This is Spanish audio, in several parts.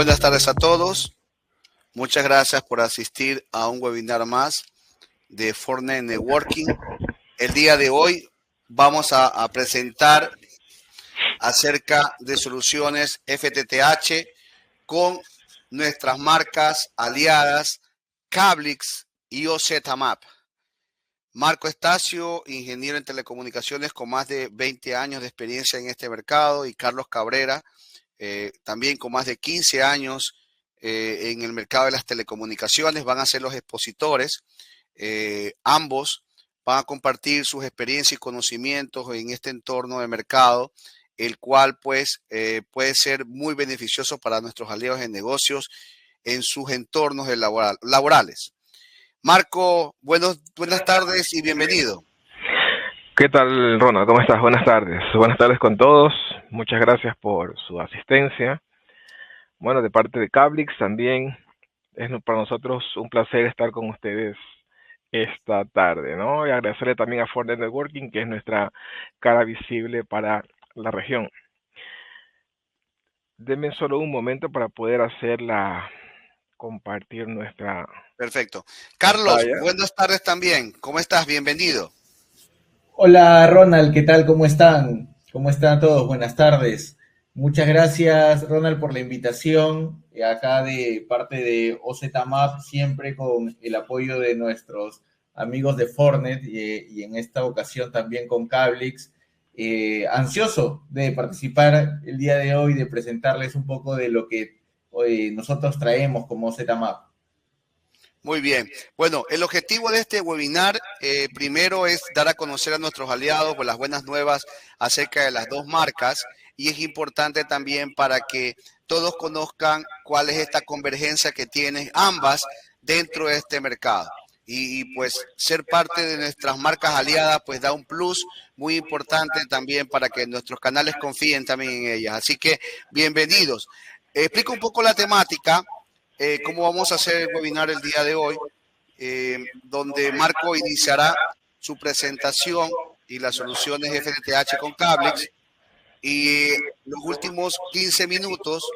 Buenas tardes a todos. Muchas gracias por asistir a un webinar más de Fortnet Networking. El día de hoy vamos a presentar acerca de soluciones FTTH con nuestras marcas aliadas Cablix y OZMAP. Marco Estacio, ingeniero en telecomunicaciones con más de 20 años de experiencia en este mercado, y Carlos Cabrera, también con más de 15 años en el mercado de las telecomunicaciones, van a ser los expositores. Ambos van a compartir sus experiencias y conocimientos en este entorno de mercado, el cual pues puede ser muy beneficioso para nuestros aliados en negocios en sus entornos laborales. Marco, buenas tardes y bienvenido. ¿Qué tal, Ronald? ¿Cómo estás? Buenas tardes. Buenas tardes con todos. Muchas gracias por su asistencia. Bueno, de parte de Cablix también es para nosotros un placer estar con ustedes esta tarde, ¿no? Y agradecerle también a Fortnet Networking, que es nuestra cara visible para la región. Denme solo un momento para poder compartir nuestra... Perfecto. Carlos, buenas tardes también. ¿Cómo estás? Bienvenido. Hola Ronald, ¿qué tal? ¿Cómo están? ¿Cómo están todos? Buenas tardes. Muchas gracias Ronald por la invitación. Acá de parte de OZMAP, siempre con el apoyo de nuestros amigos de Fortnet y en esta ocasión también con Cablix. Ansioso de participar el día de hoy, de presentarles un poco de lo que nosotros traemos como OZMAP. Muy bien. Bueno, el objetivo de este webinar primero es dar a conocer a nuestros aliados pues, las buenas nuevas acerca de las dos marcas, y es importante también para que todos conozcan cuál es esta convergencia que tienen ambas dentro de este mercado. Y pues ser parte de nuestras marcas aliadas pues da un plus muy importante también para que nuestros canales confíen también en ellas. Así que bienvenidos. Explico un poco la temática. Cómo vamos a hacer el webinar el día de hoy, donde Marco iniciará su presentación y las soluciones FTTH con Cablix, y los últimos 15 minutos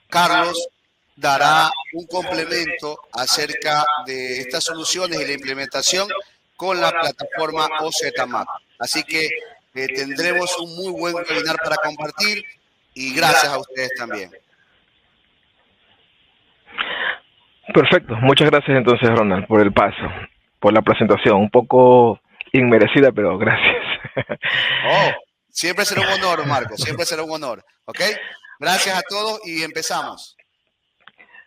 Carlos dará un complemento acerca de estas soluciones y la implementación con la plataforma OZMAP. Así que tendremos un muy buen webinar para compartir, y gracias a ustedes también. Perfecto, muchas gracias entonces Ronald por el paso, por la presentación, un poco inmerecida, pero gracias. Oh, siempre será un honor, Marco, siempre será un honor, ¿ok? Gracias a todos y empezamos.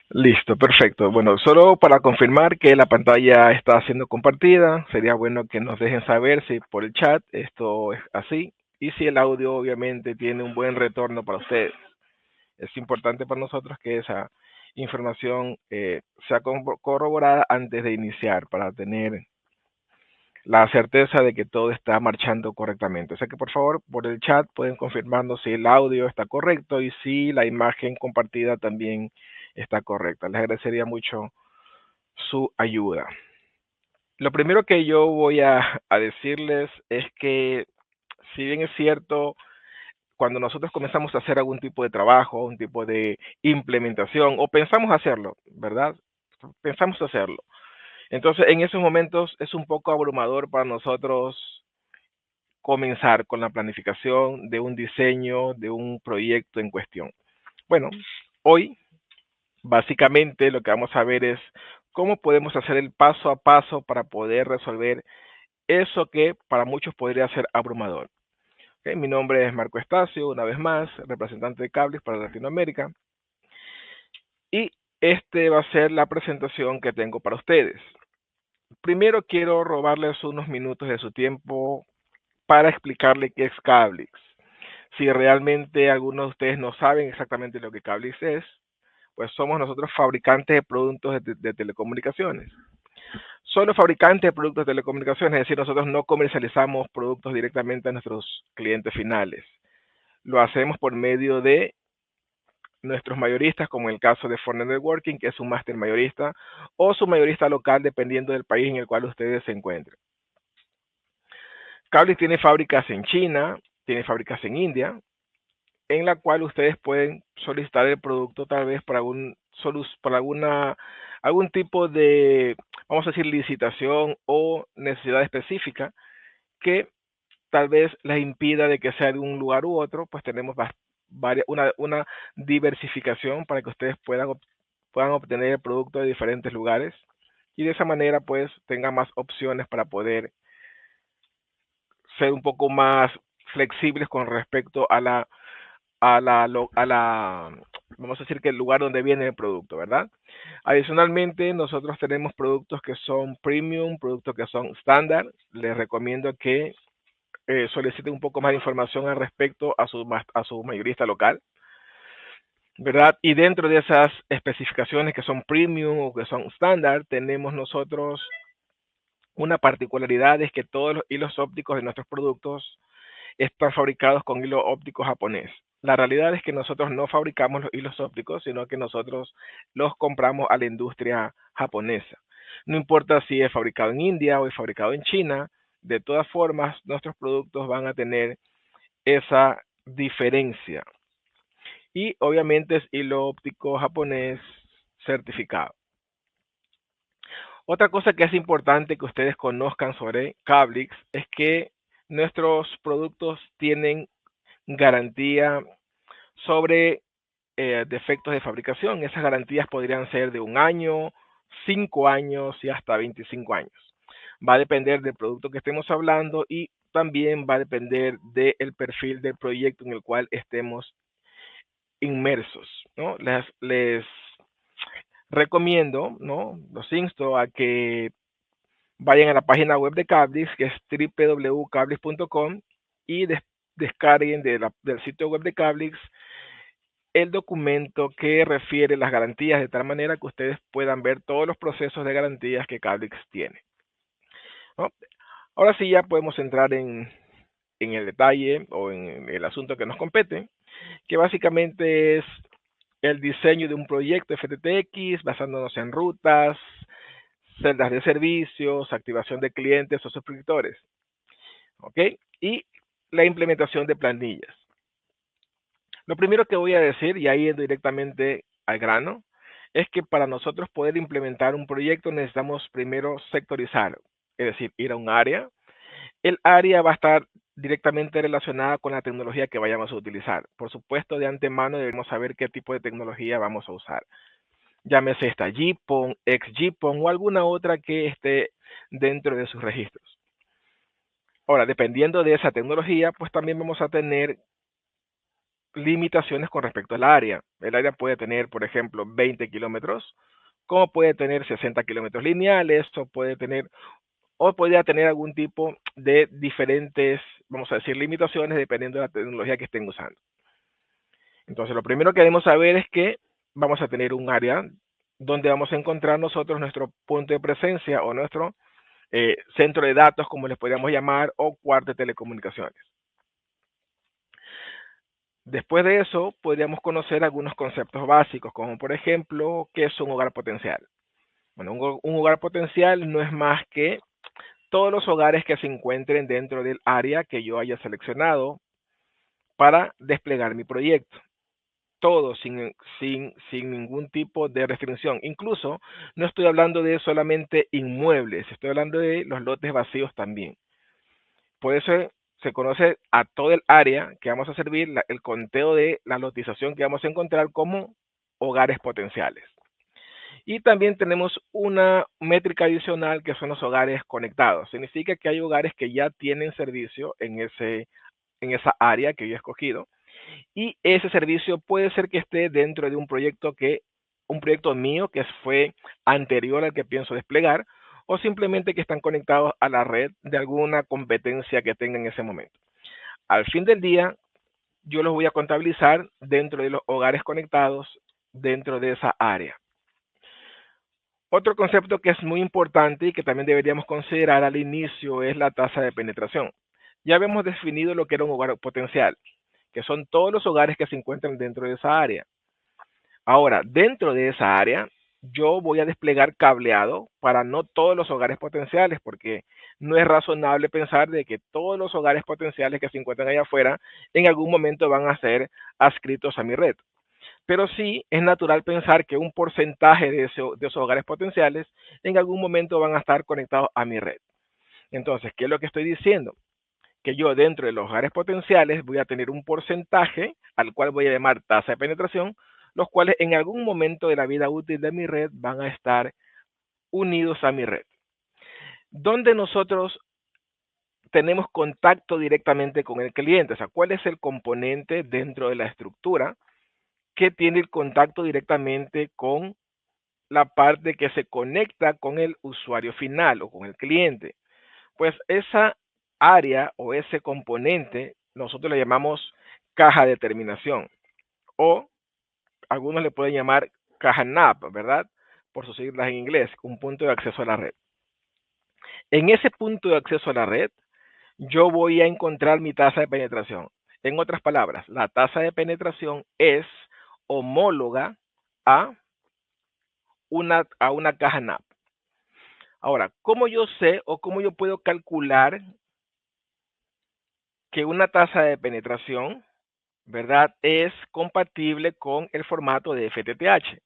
Listo, perfecto. Bueno, solo para confirmar que la pantalla está siendo compartida, sería bueno que nos dejen saber si por el chat esto es así y si el audio obviamente tiene un buen retorno para ustedes. Es importante para nosotros que esa información sea corroborada antes de iniciar para tener la certeza de que todo está marchando correctamente. O sea que por favor por el chat pueden confirmarnos si el audio está correcto y si la imagen compartida también está correcta. Les agradecería mucho su ayuda. Lo primero que yo voy a decirles es que si bien es cierto, cuando nosotros comenzamos a hacer algún tipo de trabajo, un tipo de implementación, o pensamos hacerlo, ¿verdad? Pensamos hacerlo. Entonces, en esos momentos es un poco abrumador para nosotros comenzar con la planificación de un diseño, de un proyecto en cuestión. Bueno, hoy básicamente lo que vamos a ver es cómo podemos hacer el paso a paso para poder resolver eso que para muchos podría ser abrumador. Okay, mi nombre es Marco Estacio, una vez más, representante de Cablix para Latinoamérica. Y este va a ser la presentación que tengo para ustedes. Primero quiero robarles unos minutos de su tiempo para explicarle qué es Cablix. Si realmente algunos de ustedes no saben exactamente lo que Cablix es, pues somos nosotros fabricantes de productos de telecomunicaciones. Solo fabricantes de productos de telecomunicaciones, es decir, nosotros no comercializamos productos directamente a nuestros clientes finales. Lo hacemos por medio de nuestros mayoristas, como en el caso de Fortnet Networking, que es un máster mayorista, o su mayorista local, dependiendo del país en el cual ustedes se encuentren. Cablix tiene fábricas en China, tiene fábricas en India, en la cual ustedes pueden solicitar el producto tal vez para algún tipo de, vamos a decir, licitación o necesidad específica que tal vez les impida de que sea de un lugar u otro. Pues tenemos una diversificación para que ustedes puedan obtener el producto de diferentes lugares y de esa manera pues tengan más opciones para poder ser un poco más flexibles con respecto vamos a decir que el lugar donde viene el producto, ¿verdad? Adicionalmente, nosotros tenemos productos que son premium, productos que son estándar. Les recomiendo que soliciten un poco más de información al respecto a su mayorista local, ¿verdad? Y dentro de esas especificaciones que son premium o que son estándar, tenemos nosotros una particularidad, es que todos los hilos ópticos de nuestros productos están fabricados con hilo óptico japonés. La realidad es que nosotros no fabricamos los hilos ópticos, sino que nosotros los compramos a la industria japonesa. No importa si es fabricado en India o es fabricado en China, de todas formas nuestros productos van a tener esa diferencia. Y obviamente es hilo óptico japonés certificado. Otra cosa que es importante que ustedes conozcan sobre Cablix es que nuestros productos tienen garantía sobre defectos de fabricación. Esas garantías podrían ser de 1 año, 5 años y hasta 25 años. Va a depender del producto que estemos hablando y también va a depender del perfil del proyecto en el cual estemos inmersos, ¿no? Les recomiendo, ¿no? Los insto a que vayan a la página web de Cablix, que es www.cablix.com, y descarguen del sitio web de Cablix el documento que refiere las garantías, de tal manera que ustedes puedan ver todos los procesos de garantías que Cablix tiene, ¿no? Ahora sí ya podemos entrar en el detalle o en el asunto que nos compete, que básicamente es el diseño de un proyecto FTTX basándonos en rutas, celdas de servicios, activación de clientes o suscriptores, ¿ok? Y la implementación de planillas. Lo primero que voy a decir, y ahí directamente al grano, es que para nosotros poder implementar un proyecto necesitamos primero sectorizar, es decir, ir a un área. El área va a estar directamente relacionada con la tecnología que vayamos a utilizar. Por supuesto, de antemano debemos saber qué tipo de tecnología vamos a usar. Llámese esta GPON, XGPON o alguna otra que esté dentro de sus registros. Ahora, dependiendo de esa tecnología, pues también vamos a tener limitaciones con respecto al área. El área puede tener, por ejemplo, 20 kilómetros, como puede tener 60 kilómetros lineales, o podría tener algún tipo de diferentes, vamos a decir, limitaciones dependiendo de la tecnología que estén usando. Entonces, lo primero que debemos saber es que vamos a tener un área donde vamos a encontrar nosotros nuestro punto de presencia o nuestro centro de datos, como les podríamos llamar, o cuarto de telecomunicaciones. Después de eso, podríamos conocer algunos conceptos básicos, como por ejemplo, ¿qué es un hogar potencial? Bueno, un hogar potencial no es más que todos los hogares que se encuentren dentro del área que yo haya seleccionado para desplegar mi proyecto. Todo sin ningún tipo de restricción. Incluso no estoy hablando de solamente inmuebles, estoy hablando de los lotes vacíos también. Por eso se conoce a todo el área que vamos a servir, el conteo de la lotización que vamos a encontrar como hogares potenciales. Y también tenemos una métrica adicional que son los hogares conectados. Significa que hay hogares que ya tienen servicio en esa área que yo he escogido. Y ese servicio puede ser que esté dentro de un proyecto mío que fue anterior al que pienso desplegar, o simplemente que están conectados a la red de alguna competencia que tenga en ese momento. Al fin del día, yo los voy a contabilizar dentro de los hogares conectados dentro de esa área. Otro concepto que es muy importante y que también deberíamos considerar al inicio es la tasa de penetración. Ya habíamos definido lo que era un hogar potencial, que son todos los hogares que se encuentran dentro de esa área. Ahora, dentro de esa área, yo voy a desplegar cableado para no todos los hogares potenciales, porque no es razonable pensar de que todos los hogares potenciales que se encuentran allá afuera en algún momento van a ser adscritos a mi red. Pero sí es natural pensar que un porcentaje de esos hogares potenciales en algún momento van a estar conectados a mi red. Entonces, ¿qué es lo que estoy diciendo? Que yo dentro de los hogares potenciales voy a tener un porcentaje al cual voy a llamar tasa de penetración, los cuales en algún momento de la vida útil de mi red van a estar unidos a mi red. Donde nosotros tenemos contacto directamente con el cliente, o sea, cuál es el componente dentro de la estructura que tiene el contacto directamente con la parte que se conecta con el usuario final o con el cliente. Pues esa área o ese componente nosotros le llamamos caja de terminación o algunos le pueden llamar caja NAP, ¿verdad? Por sus siglas en inglés, un punto de acceso a la red. En ese punto de acceso a la red, yo voy a encontrar mi tasa de penetración. En otras palabras, la tasa de penetración es homóloga a una caja NAP. Ahora, ¿cómo yo sé o cómo yo puedo calcular que una tasa de penetración, ¿verdad?, es compatible con el formato de FTTH?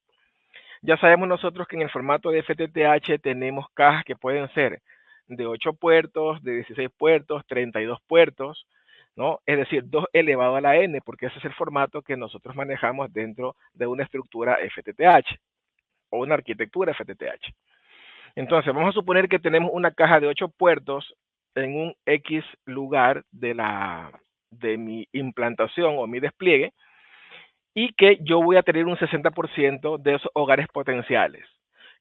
Ya sabemos nosotros que en el formato de FTTH tenemos cajas que pueden ser de 8 puertos, de 16 puertos, 32 puertos, ¿no? Es decir, 2 elevado a la n, porque ese es el formato que nosotros manejamos dentro de una estructura FTTH o una arquitectura FTTH. Entonces, vamos a suponer que tenemos una caja de 8 puertos en un X lugar de mi implantación o mi despliegue, y que yo voy a tener un 60% de esos hogares potenciales.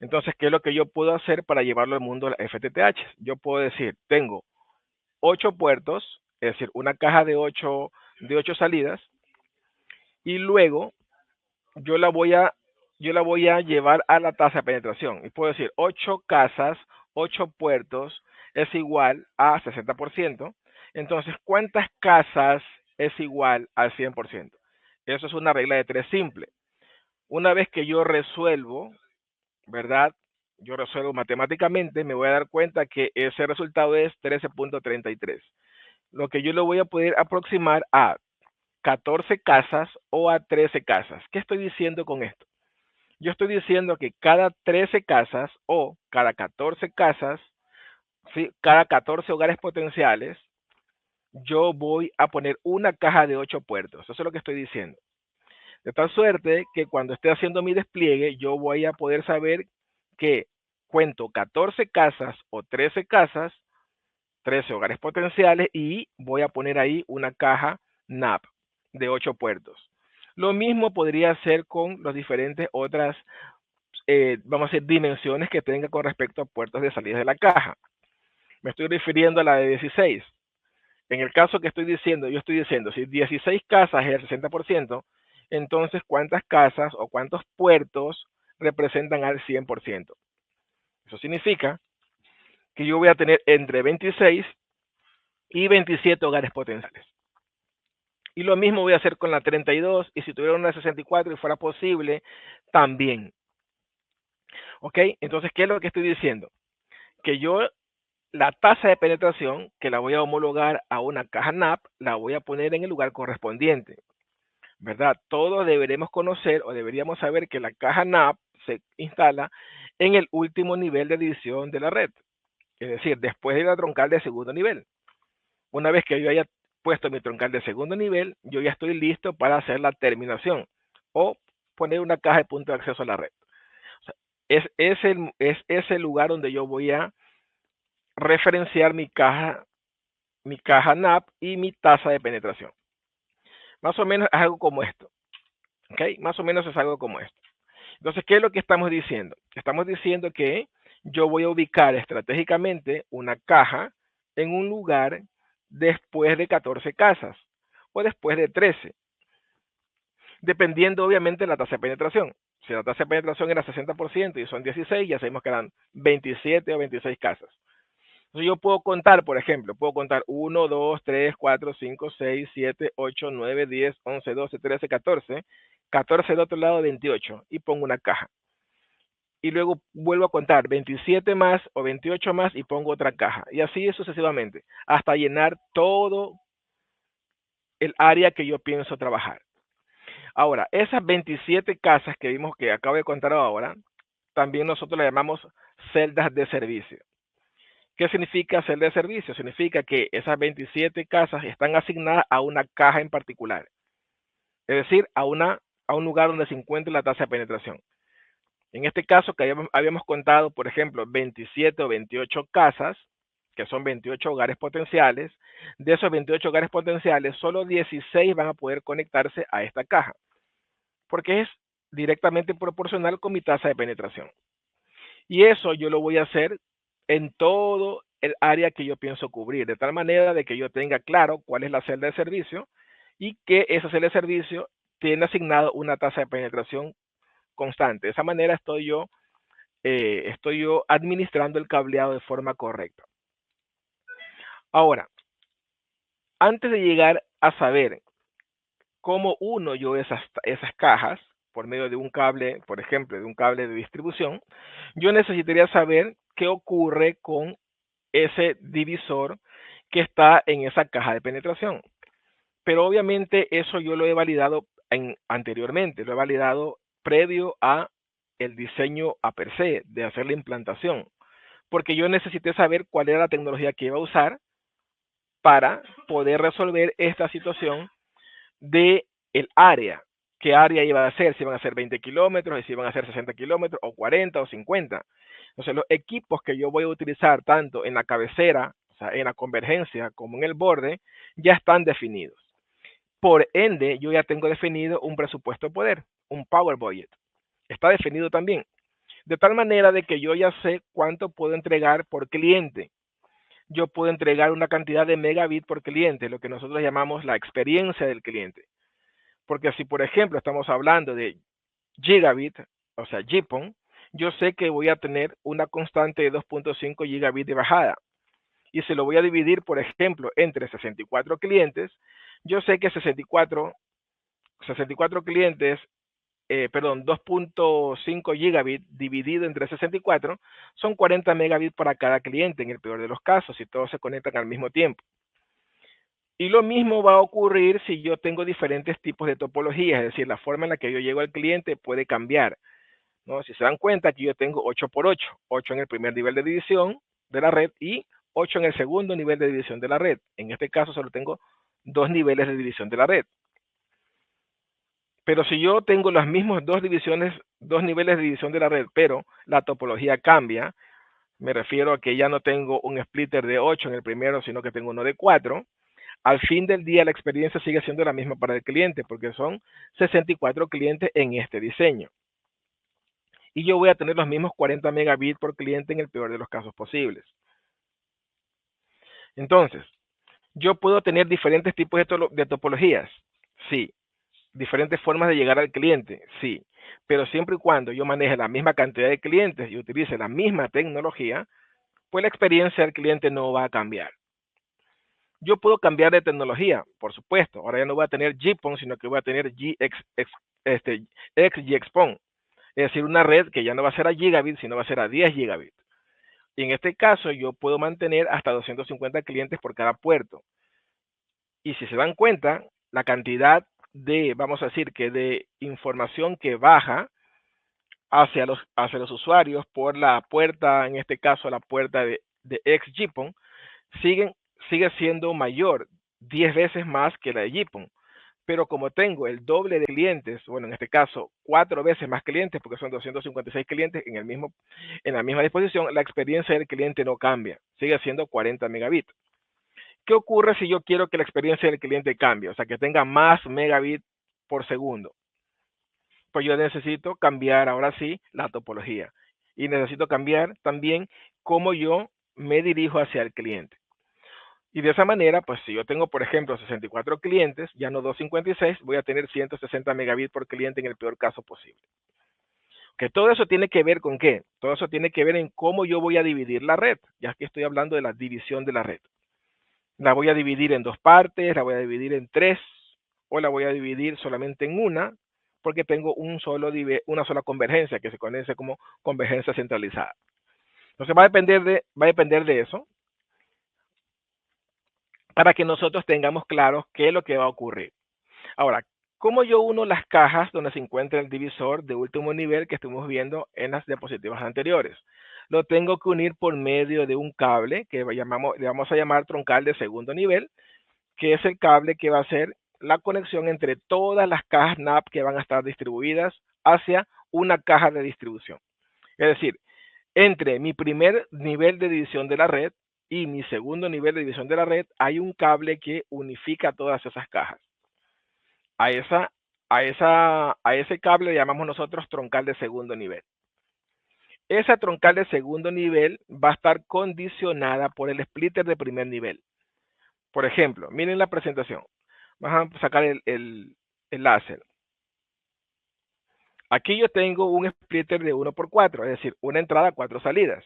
Entonces, ¿qué es lo que yo puedo hacer para llevarlo al mundo de la FTTH? Yo puedo decir, tengo 8 puertos, es decir, una caja de 8 salidas, y luego yo la voy a llevar a la tasa de penetración. Y puedo decir, 8 casas, 8 puertos es igual a 60%. Entonces, ¿cuántas casas es igual al 100%? Eso es una regla de 3 simple. Una vez que yo resuelvo, ¿verdad? Yo resuelvo matemáticamente, me voy a dar cuenta que ese resultado es 13.33. Lo que yo le voy a poder aproximar a 14 casas o a 13 casas. ¿Qué estoy diciendo con esto? Yo estoy diciendo que cada 13 casas o cada 14 casas, ¿sí?, cada 14 hogares potenciales, yo voy a poner una caja de 8 puertos. Eso es lo que estoy diciendo. De tal suerte que cuando esté haciendo mi despliegue, yo voy a poder saber que cuento 14 casas o 13 casas, 13 hogares potenciales, y voy a poner ahí una caja NAP de 8 puertos. Lo mismo podría hacer con las diferentes otras, vamos a decir, dimensiones que tenga con respecto a puertos de salida de la caja. Me estoy refiriendo a la de 16. En el caso que estoy diciendo, yo estoy diciendo, si 16 casas es el 60%, entonces ¿cuántas casas o cuántos puertos representan al 100%? Eso significa que yo voy a tener entre 26 y 27 hogares potenciales. Y lo mismo voy a hacer con la 32, y si tuviera una 64 y fuera posible, también. ¿Ok? Entonces, ¿qué es lo que estoy diciendo? Que yo la tasa de penetración, que la voy a homologar a una caja NAP, la voy a poner en el lugar correspondiente, ¿verdad? Todos deberemos conocer o deberíamos saber que la caja NAP se instala en el último nivel de división de la red, es decir, después de la troncal de segundo nivel. Una vez que yo haya puesto mi troncal de segundo nivel, yo ya estoy listo para hacer la terminación o poner una caja de punto de acceso a la red. O sea, es ese lugar donde yo voy a referenciar mi caja NAP y mi tasa de penetración. Más o menos es algo como esto. ¿Ok? Más o menos es algo como esto. Entonces, ¿qué es lo que estamos diciendo? Estamos diciendo que yo voy a ubicar estratégicamente una caja en un lugar después de 14 casas o después de 13, dependiendo obviamente de la tasa de penetración. Si la tasa de penetración era 60% y son 16, ya sabemos que eran 27 o 26 casas. Entonces yo puedo contar, por ejemplo, puedo contar 1, 2, 3, 4, 5, 6, 7, 8, 9, 10, 11, 12, 13, 14. 14 del otro lado, 28. Y pongo una caja. y luego vuelvo a contar 27 más o 28 más y pongo otra caja. Y así sucesivamente, hasta llenar todo el área que yo pienso trabajar. Ahora, esas 27 casas que vimos que acabo de contar ahora, también nosotros le llamamos celdas de servicio. ¿Qué significa celda de servicio? Significa que esas 27 casas están asignadas a una caja en particular. Es decir, a un lugar donde se encuentre la tasa de penetración. En este caso que habíamos contado, por ejemplo, 27 o 28 casas, que son 28 hogares potenciales. De esos 28 hogares potenciales, solo 16 van a poder conectarse a esta caja, porque es directamente proporcional con mi tasa de penetración. Y eso yo lo voy a hacer en todo el área que yo pienso cubrir, de tal manera de que yo tenga claro cuál es la celda de servicio y que esa celda de servicio tiene asignado una tasa de penetración constante. De esa manera estoy yo administrando el cableado de forma correcta. Ahora, antes de llegar a saber cómo uno yo esas cajas por medio de un cable, por ejemplo, de un cable de distribución, yo necesitaría saber qué ocurre con ese divisor que está en esa caja de penetración. Pero obviamente eso yo lo he validado anteriormente, lo he validado previo a el diseño a per se, de hacer la implantación, porque yo necesité saber cuál era la tecnología que iba a usar para poder resolver esta situación de el área. ¿Qué área iba a ser? Si iban a ser 20 kilómetros, si iban a ser 60 kilómetros, o 40 o 50. Entonces, los equipos que yo voy a utilizar tanto en la cabecera, o sea, en la convergencia, como en el borde, ya están definidos. Por ende, yo ya tengo definido un presupuesto de poder, un power budget. Está definido también. De tal manera de que yo ya sé cuánto puedo entregar por cliente. Yo puedo entregar una cantidad de megabit por cliente, lo que nosotros llamamos la experiencia del cliente. Porque si, por ejemplo, estamos hablando de gigabit, o sea, GPON, yo sé que voy a tener una constante de 2.5 gigabit de bajada. Y si lo voy a dividir, por ejemplo, entre 64 clientes, yo sé que 64 clientes, 2.5 gigabit dividido entre 64 son 40 megabits para cada cliente en el peor de los casos, si todos se conectan al mismo tiempo. Y lo mismo va a ocurrir si yo tengo diferentes tipos de topologías, es decir, la forma en la que yo llego al cliente puede cambiar, ¿no? Si se dan cuenta, aquí yo tengo 8x8, 8 en el primer nivel de división de la red y 8 en el segundo nivel de división de la red. En este caso solo tengo 2 niveles de división de la red. Pero si yo tengo los mismos 2 niveles de división de la red, pero la topología cambia, me refiero a que ya no tengo un splitter de 8 en el primero, sino que tengo uno de 4, al fin del día la experiencia sigue siendo la misma para el cliente, porque son 64 clientes en este diseño. Y yo voy a tener los mismos 40 megabits por cliente en el peor de los casos posibles. Entonces, yo puedo tener diferentes tipos de topologías, sí. Diferentes formas de llegar al cliente, sí. Pero siempre y cuando yo maneje la misma cantidad de clientes y utilice la misma tecnología, pues la experiencia del cliente no va a cambiar. Yo puedo cambiar de tecnología, por supuesto. Ahora ya no voy a tener GPON, sino que voy a tener XGXPON. Es decir, una red que ya no va a ser a gigabit, sino va a ser a 10 gigabit. Y en este caso yo puedo mantener hasta 250 clientes por cada puerto. Y si se dan cuenta, la cantidad de, vamos a decir, que de información que baja hacia los usuarios por la puerta, en este caso la puerta de XGPON, sigue siendo mayor, 10 veces más que la de GPON. Pero como tengo el doble de clientes, bueno, en este caso 4 veces más clientes, porque son 256 clientes en la misma disposición, la experiencia del cliente no cambia, sigue siendo 40 megabits. ¿Qué ocurre si yo quiero que la experiencia del cliente cambie? O sea, que tenga más megabits por segundo. Pues yo necesito cambiar ahora sí la topología. Y necesito cambiar también cómo yo me dirijo hacia el cliente. Y de esa manera, pues si yo tengo, por ejemplo, 64 clientes, ya no 256, voy a tener 160 megabits por cliente en el peor caso posible. Que todo eso tiene que ver con qué? Todo eso tiene que ver en cómo yo voy a dividir la red. Ya que estoy hablando de la división de la red. La voy a dividir en 2 partes, la voy a dividir en 3, o la voy a dividir solamente en una, porque tengo una sola convergencia que se conoce como convergencia centralizada. Entonces va a depender de eso para que nosotros tengamos claro qué es lo que va a ocurrir. Ahora, ¿cómo yo uno las cajas donde se encuentra el divisor de último nivel que estuvimos viendo en las diapositivas anteriores? Lo tengo que unir por medio de un cable que le vamos a llamar troncal de segundo nivel, que es el cable que va a ser la conexión entre todas las cajas NAP que van a estar distribuidas hacia una caja de distribución. Es decir, entre mi primer nivel de división de la red y mi segundo nivel de división de la red hay un cable que unifica todas esas cajas. A ese cable le llamamos nosotros troncal de segundo nivel. Esa troncal de segundo nivel va a estar condicionada por el splitter de primer nivel. Por ejemplo, miren la presentación. Vamos a sacar el láser. Aquí yo tengo un splitter de 1x4, es decir, una entrada, 4 salidas.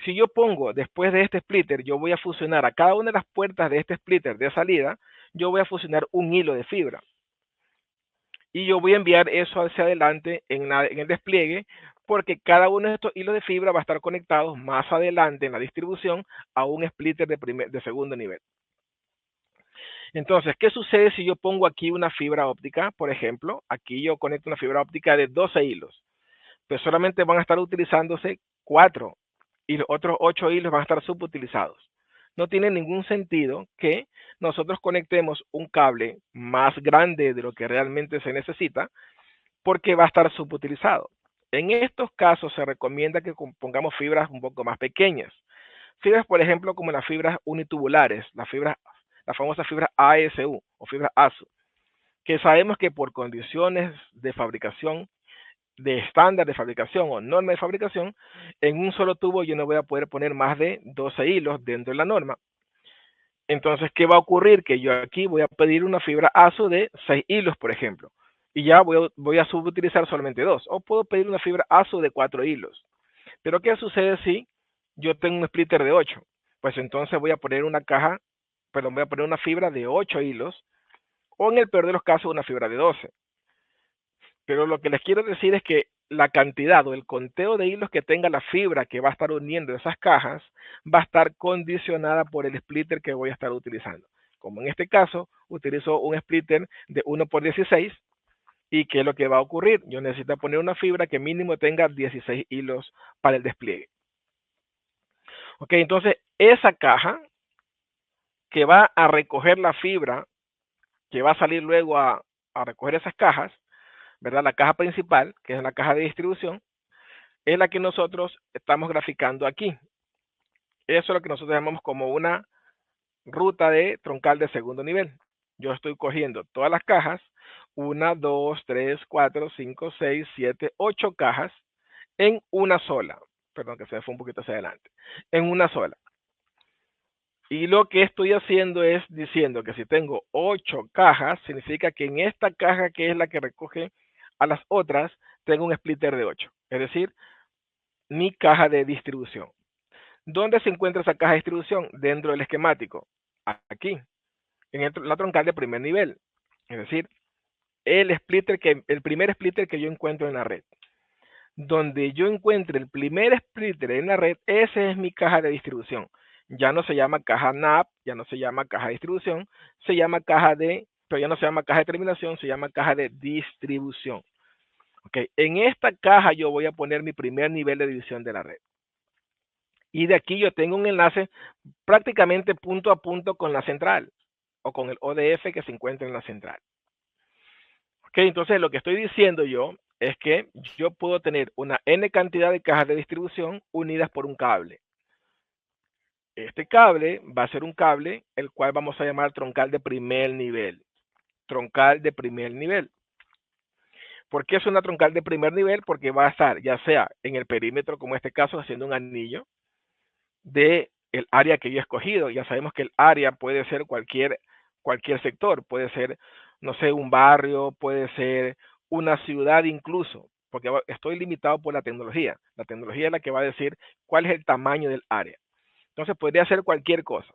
Si yo pongo después de este splitter, yo voy a fusionar a cada una de las puertas de este splitter de salida, yo voy a fusionar un hilo de fibra. Y yo voy a enviar eso hacia adelante en el despliegue, porque cada uno de estos hilos de fibra va a estar conectados más adelante en la distribución a un splitter de segundo nivel. Entonces, ¿qué sucede si yo pongo aquí una fibra óptica? Por ejemplo, aquí yo conecto una fibra óptica de 12 hilos. Pues solamente van a estar utilizándose 4 y los otros 8 hilos van a estar subutilizados. No tiene ningún sentido que nosotros conectemos un cable más grande de lo que realmente se necesita porque va a estar subutilizado. En estos casos se recomienda que pongamos fibras un poco más pequeñas. Fibras, por ejemplo, como las fibras unitubulares, las famosas fibras ASU o fibras ASU, que sabemos que por condiciones de fabricación, de estándar de fabricación o norma de fabricación, en un solo tubo yo no voy a poder poner más de 12 hilos dentro de la norma. Entonces, ¿qué va a ocurrir? Que yo aquí voy a pedir una fibra ASU de 6 hilos, por ejemplo, y ya voy a subutilizar solamente 2. O puedo pedir una fibra ASU de 4 hilos. Pero ¿qué sucede si yo tengo un splitter de 8? Pues entonces voy a poner una fibra de 8 hilos, o en el peor de los casos una fibra de 12. Pero lo que les quiero decir es que la cantidad o el conteo de hilos que tenga la fibra que va a estar uniendo esas cajas va a estar condicionada por el splitter que voy a estar utilizando. Como en este caso, utilizo un splitter de 1x16 y ¿qué es lo que va a ocurrir? Yo necesito poner una fibra que mínimo tenga 16 hilos para el despliegue. Ok, entonces esa caja que va a recoger la fibra, que va a salir luego a recoger esas cajas, ¿verdad? La caja principal, que es la caja de distribución, es la que nosotros estamos graficando aquí. Eso es lo que nosotros llamamos como una ruta de troncal de segundo nivel. Yo estoy cogiendo todas las cajas, 1, 2, 3, 4, 5, 6, 7, 8 cajas en una sola. Perdón, que se me fue un poquito hacia adelante. En una sola. Y lo que estoy haciendo es diciendo que si tengo 8 cajas, significa que en esta caja, que es la que recoge a las otras, tengo un splitter de 8. Es decir, mi caja de distribución. ¿Dónde se encuentra esa caja de distribución? Dentro del esquemático. Aquí, en la troncal de primer nivel. Es decir, el primer splitter que yo encuentro en la red. Donde yo encuentre el primer splitter en la red, esa es mi caja de distribución. Ya no se llama caja NAP, ya no se llama caja de distribución, pero ya no se llama caja de terminación, se llama caja de distribución. Okay. En esta caja yo voy a poner mi primer nivel de división de la red. Y de aquí yo tengo un enlace prácticamente punto a punto con la central o con el ODF que se encuentra en la central. Ok, entonces lo que estoy diciendo yo es que yo puedo tener una N cantidad de cajas de distribución unidas por un cable. Este cable va a ser un cable el cual vamos a llamar troncal de primer nivel. Troncal de primer nivel. ¿Por qué es una troncal de primer nivel? Porque va a estar ya sea en el perímetro, como en este caso, haciendo un anillo de el área que yo he escogido. Ya sabemos que el área puede ser cualquier sector, puede ser, no sé, un barrio, puede ser una ciudad incluso, porque estoy limitado por la tecnología. La tecnología es la que va a decir cuál es el tamaño del área. Entonces podría ser cualquier cosa.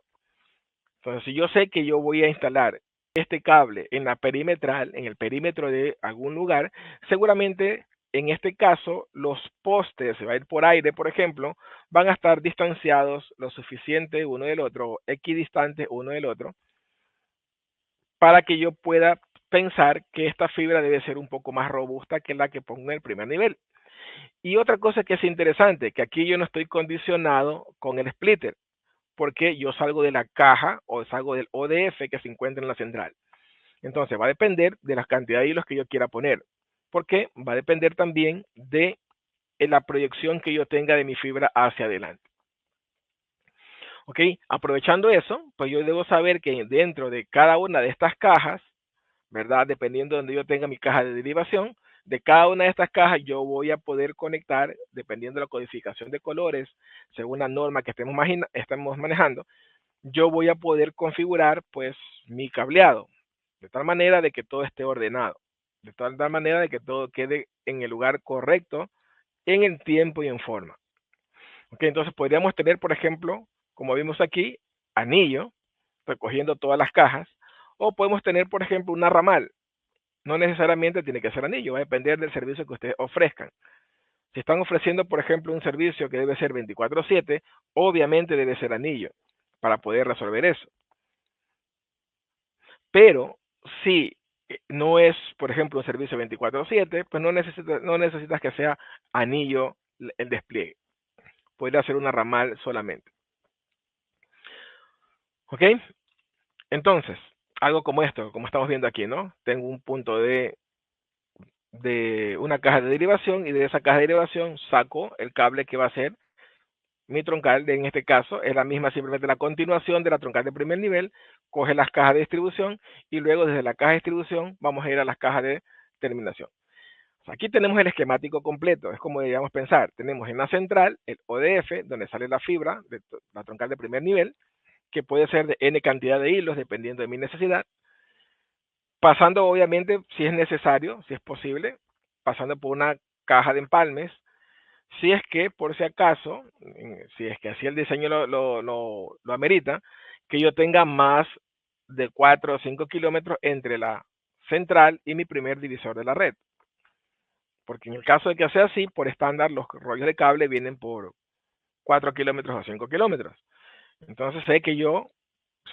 Entonces, si yo sé que yo voy a instalar este cable en la perimetral, en el perímetro de algún lugar, seguramente en este caso los postes, se va a ir por aire, por ejemplo, van a estar distanciados lo suficiente uno del otro, equidistantes uno del otro, para que yo pueda pensar que esta fibra debe ser un poco más robusta que la que pongo en el primer nivel. Y otra cosa que es interesante, que aquí yo no estoy condicionado con el splitter, porque yo salgo de la caja o salgo del ODF que se encuentra en la central. Entonces va a depender de la cantidad de hilos que yo quiera poner, porque va a depender también de la proyección que yo tenga de mi fibra hacia adelante. Ok, aprovechando eso, pues yo debo saber que dentro de cada una de estas cajas, ¿verdad? Dependiendo de donde yo tenga mi caja de derivación, de cada una de estas cajas yo voy a poder conectar, dependiendo de la codificación de colores, según la norma que estemos manejando, yo voy a poder configurar pues mi cableado, de tal manera de que todo esté ordenado, de tal manera de que todo quede en el lugar correcto, en el tiempo y en forma. Ok, entonces podríamos tener, por ejemplo, como vimos aquí, anillo, recogiendo todas las cajas, o podemos tener, por ejemplo, una ramal. No necesariamente tiene que ser anillo, va a depender del servicio que ustedes ofrezcan. Si están ofreciendo, por ejemplo, un servicio que debe ser 24/7, obviamente debe ser anillo para poder resolver eso. Pero si no es, por ejemplo, un servicio 24/7, pues no necesitas que sea anillo el despliegue. Podría ser una ramal solamente. ¿Ok? Entonces, algo como esto, como estamos viendo aquí, ¿no? Tengo un punto de una caja de derivación y de esa caja de derivación saco el cable que va a ser mi troncal, en este caso es la misma, simplemente la continuación de la troncal de primer nivel, coge las cajas de distribución y luego desde la caja de distribución vamos a ir a las cajas de terminación. Aquí tenemos el esquemático completo, es como deberíamos pensar. Tenemos en la central el ODF, donde sale la fibra de la troncal de primer nivel, que puede ser de N cantidad de hilos, dependiendo de mi necesidad. Pasando, obviamente, si es necesario, si es posible, pasando por una caja de empalmes, si es que, por si acaso, si es que así el diseño lo amerita, que yo tenga más de 4 o 5 kilómetros entre la central y mi primer divisor de la red. Porque en el caso de que sea así, por estándar, los rollos de cable vienen por 4 kilómetros o 5 kilómetros. Entonces sé que yo,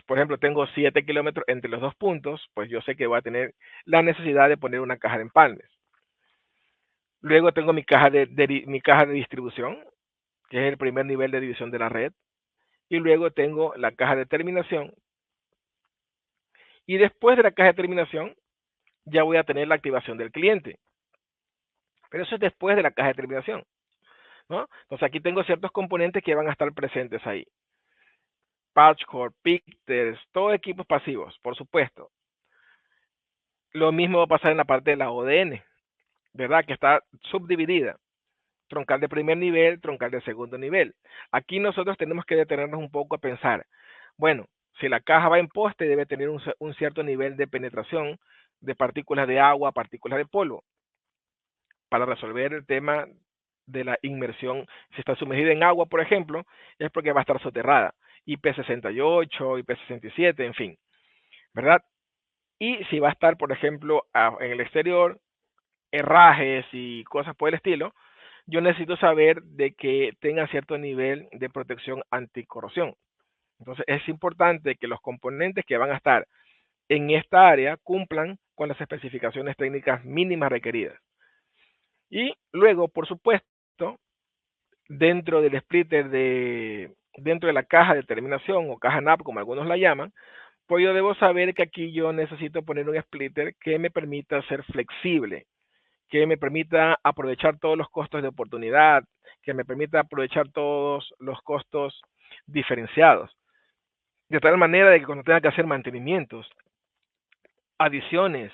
por ejemplo, tengo 7 kilómetros entre los dos puntos, pues yo sé que voy a tener la necesidad de poner una caja de empalmes. Luego tengo mi caja de distribución, que es el primer nivel de división de la red. Y luego tengo la caja de terminación. Y después de la caja de terminación, ya voy a tener la activación del cliente. Pero eso es después de la caja de terminación, ¿no? Entonces aquí tengo ciertos componentes que van a estar presentes ahí. Patchcore, Picters, todos equipos pasivos, por supuesto. Lo mismo va a pasar en la parte de la ODN, ¿verdad? Que está subdividida. Troncal de primer nivel, troncal de segundo nivel. Aquí nosotros tenemos que detenernos un poco a pensar, bueno, si la caja va en poste, debe tener un cierto nivel de penetración de partículas de agua, partículas de polvo, para resolver el tema de la inmersión. Si está sumergida en agua, por ejemplo, es porque va a estar soterrada. IP68, IP67, en fin, ¿verdad? Y si va a estar, por ejemplo, en el exterior, herrajes y cosas por el estilo, yo necesito saber de que tenga cierto nivel de protección anticorrosión. Entonces es importante que los componentes que van a estar en esta área cumplan con las especificaciones técnicas mínimas requeridas. Y luego, por supuesto, dentro del splitter dentro de la caja de terminación o caja NAP, como algunos la llaman, pues yo debo saber que aquí yo necesito poner un splitter que me permita ser flexible, que me permita aprovechar todos los costos de oportunidad, que me permita aprovechar todos los costos diferenciados. De tal manera de que cuando tenga que hacer mantenimientos, adiciones,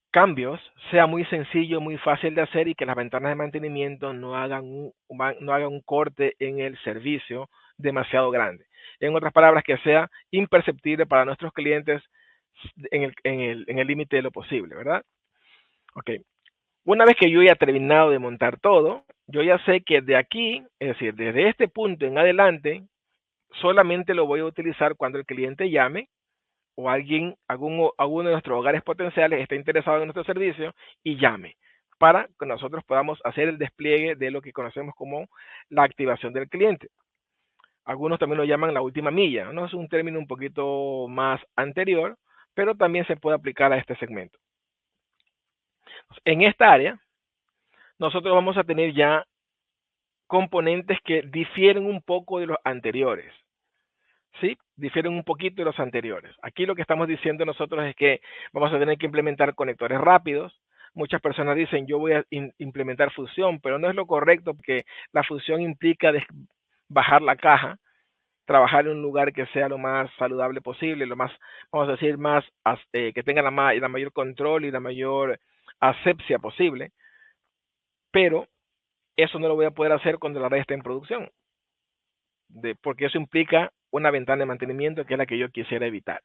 cambios, sea muy sencillo, muy fácil de hacer y que las ventanas de mantenimiento no hagan un corte en el servicio demasiado grande. En otras palabras, que sea imperceptible para nuestros clientes en el límite de lo posible, ¿verdad? Ok. Una vez que yo ya he terminado de montar todo, yo ya sé que de aquí, es decir, desde este punto en adelante, solamente lo voy a utilizar cuando el cliente llame o alguno de nuestros hogares potenciales esté interesado en nuestro servicio y llame para que nosotros podamos hacer el despliegue de lo que conocemos como la activación del cliente. Algunos también lo llaman la última milla, ¿no? Es un término un poquito más anterior, pero también se puede aplicar a este segmento. En esta área, nosotros vamos a tener ya componentes que difieren un poco de los anteriores. ¿Sí? Difieren un poquito de los anteriores. Aquí lo que estamos diciendo nosotros es que vamos a tener que implementar conectores rápidos. Muchas personas dicen, yo voy a implementar fusión, pero no es lo correcto porque la fusión implica bajar la caja, trabajar en un lugar que sea lo más saludable posible, lo más, vamos a decir, más que tenga la mayor control y la mayor asepsia posible, pero eso no lo voy a poder hacer cuando la red esté en producción, porque eso implica una ventana de mantenimiento que es la que yo quisiera evitar.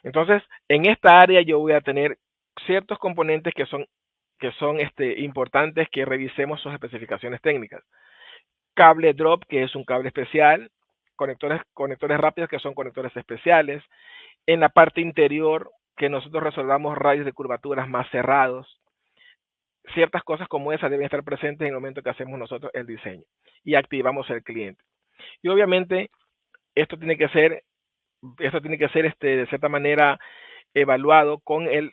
Entonces, en esta área yo voy a tener ciertos componentes que son importantes que revisemos sus especificaciones técnicas. Cable drop, que es un cable especial, conectores rápidos, que son conectores especiales. En la parte interior, que nosotros resolvamos radios de curvaturas más cerrados. Ciertas cosas como esas deben estar presentes en el momento que hacemos nosotros el diseño y activamos el cliente. Y obviamente esto tiene que ser de cierta manera evaluado con el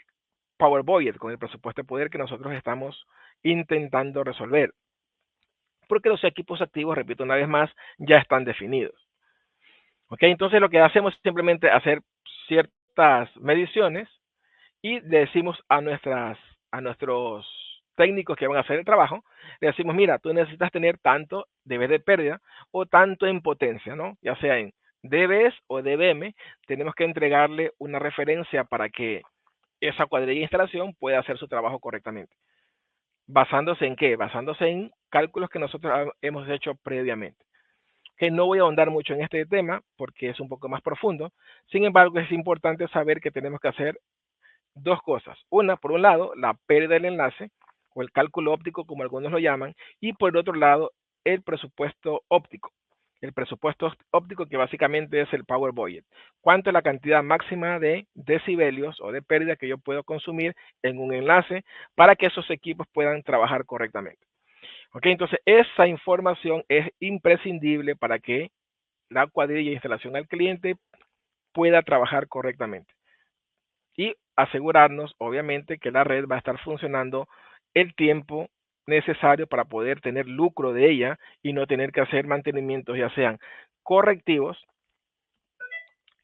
Power Budget, con el presupuesto de poder que nosotros estamos intentando resolver. Porque los equipos activos, repito una vez más, ya están definidos. ¿Ok? Entonces lo que hacemos es simplemente hacer ciertas mediciones y le decimos a nuestros técnicos que van a hacer el trabajo, le decimos, mira, tú necesitas tener tanto dB de pérdida o tanto en potencia, ¿no? Ya sea en dBs o dBm, tenemos que entregarle una referencia para que esa cuadrilla de instalación pueda hacer su trabajo correctamente. ¿Basándose en qué? Basándose en cálculos que nosotros hemos hecho previamente. Que no voy a ahondar mucho en este tema porque es un poco más profundo. Sin embargo, es importante saber que tenemos que hacer dos cosas. Una, por un lado, la pérdida del enlace o el cálculo óptico, como algunos lo llaman, y por el otro lado, el presupuesto óptico. El presupuesto óptico que básicamente es el Power Budget. ¿Cuánto es la cantidad máxima de decibelios o de pérdida que yo puedo consumir en un enlace para que esos equipos puedan trabajar correctamente? Ok, entonces esa información es imprescindible para que la cuadrilla de instalación al cliente pueda trabajar correctamente. Y asegurarnos, obviamente, que la red va a estar funcionando el tiempo necesario para poder tener lucro de ella y no tener que hacer mantenimientos, ya sean correctivos,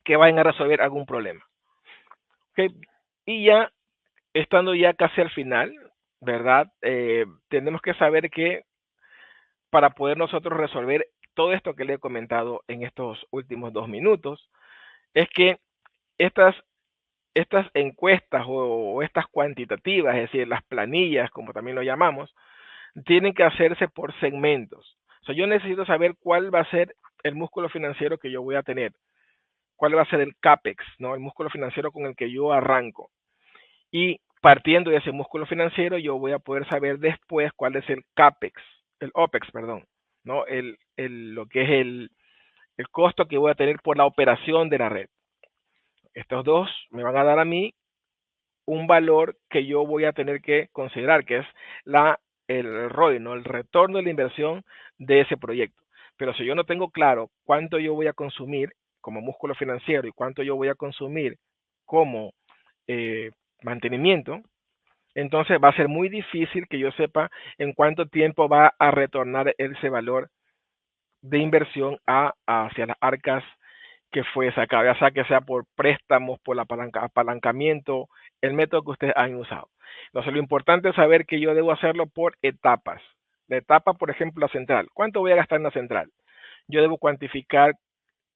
que vayan a resolver algún problema. ¿Okay? Y ya, estando ya casi al final, ¿verdad? Tenemos que saber que para poder nosotros resolver todo esto que le he comentado en estos últimos 2 minutos, es que estas encuestas o estas cuantitativas, es decir, las planillas, como también lo llamamos, tienen que hacerse por segmentos. O sea, yo necesito saber cuál va a ser el músculo financiero que yo voy a tener, cuál va a ser el CAPEX, ¿no? El músculo financiero con el que yo arranco. Y partiendo de ese músculo financiero, yo voy a poder saber después cuál es el CAPEX, el OPEX, perdón, ¿no? Lo que es el costo que voy a tener por la operación de la red. Estos dos me van a dar a mí un valor que yo voy a tener que considerar, que es el ROI, ¿no? El retorno de la inversión de ese proyecto. Pero si yo no tengo claro cuánto yo voy a consumir como músculo financiero y cuánto yo voy a consumir como mantenimiento, entonces va a ser muy difícil que yo sepa en cuánto tiempo va a retornar ese valor de inversión hacia las arcas que fue sacado, ya sea que sea por préstamos, por apalancamiento, el método que ustedes han usado. Entonces, lo importante es saber que yo debo hacerlo por etapas. La etapa, por ejemplo, la central. ¿Cuánto voy a gastar en la central? Yo debo cuantificar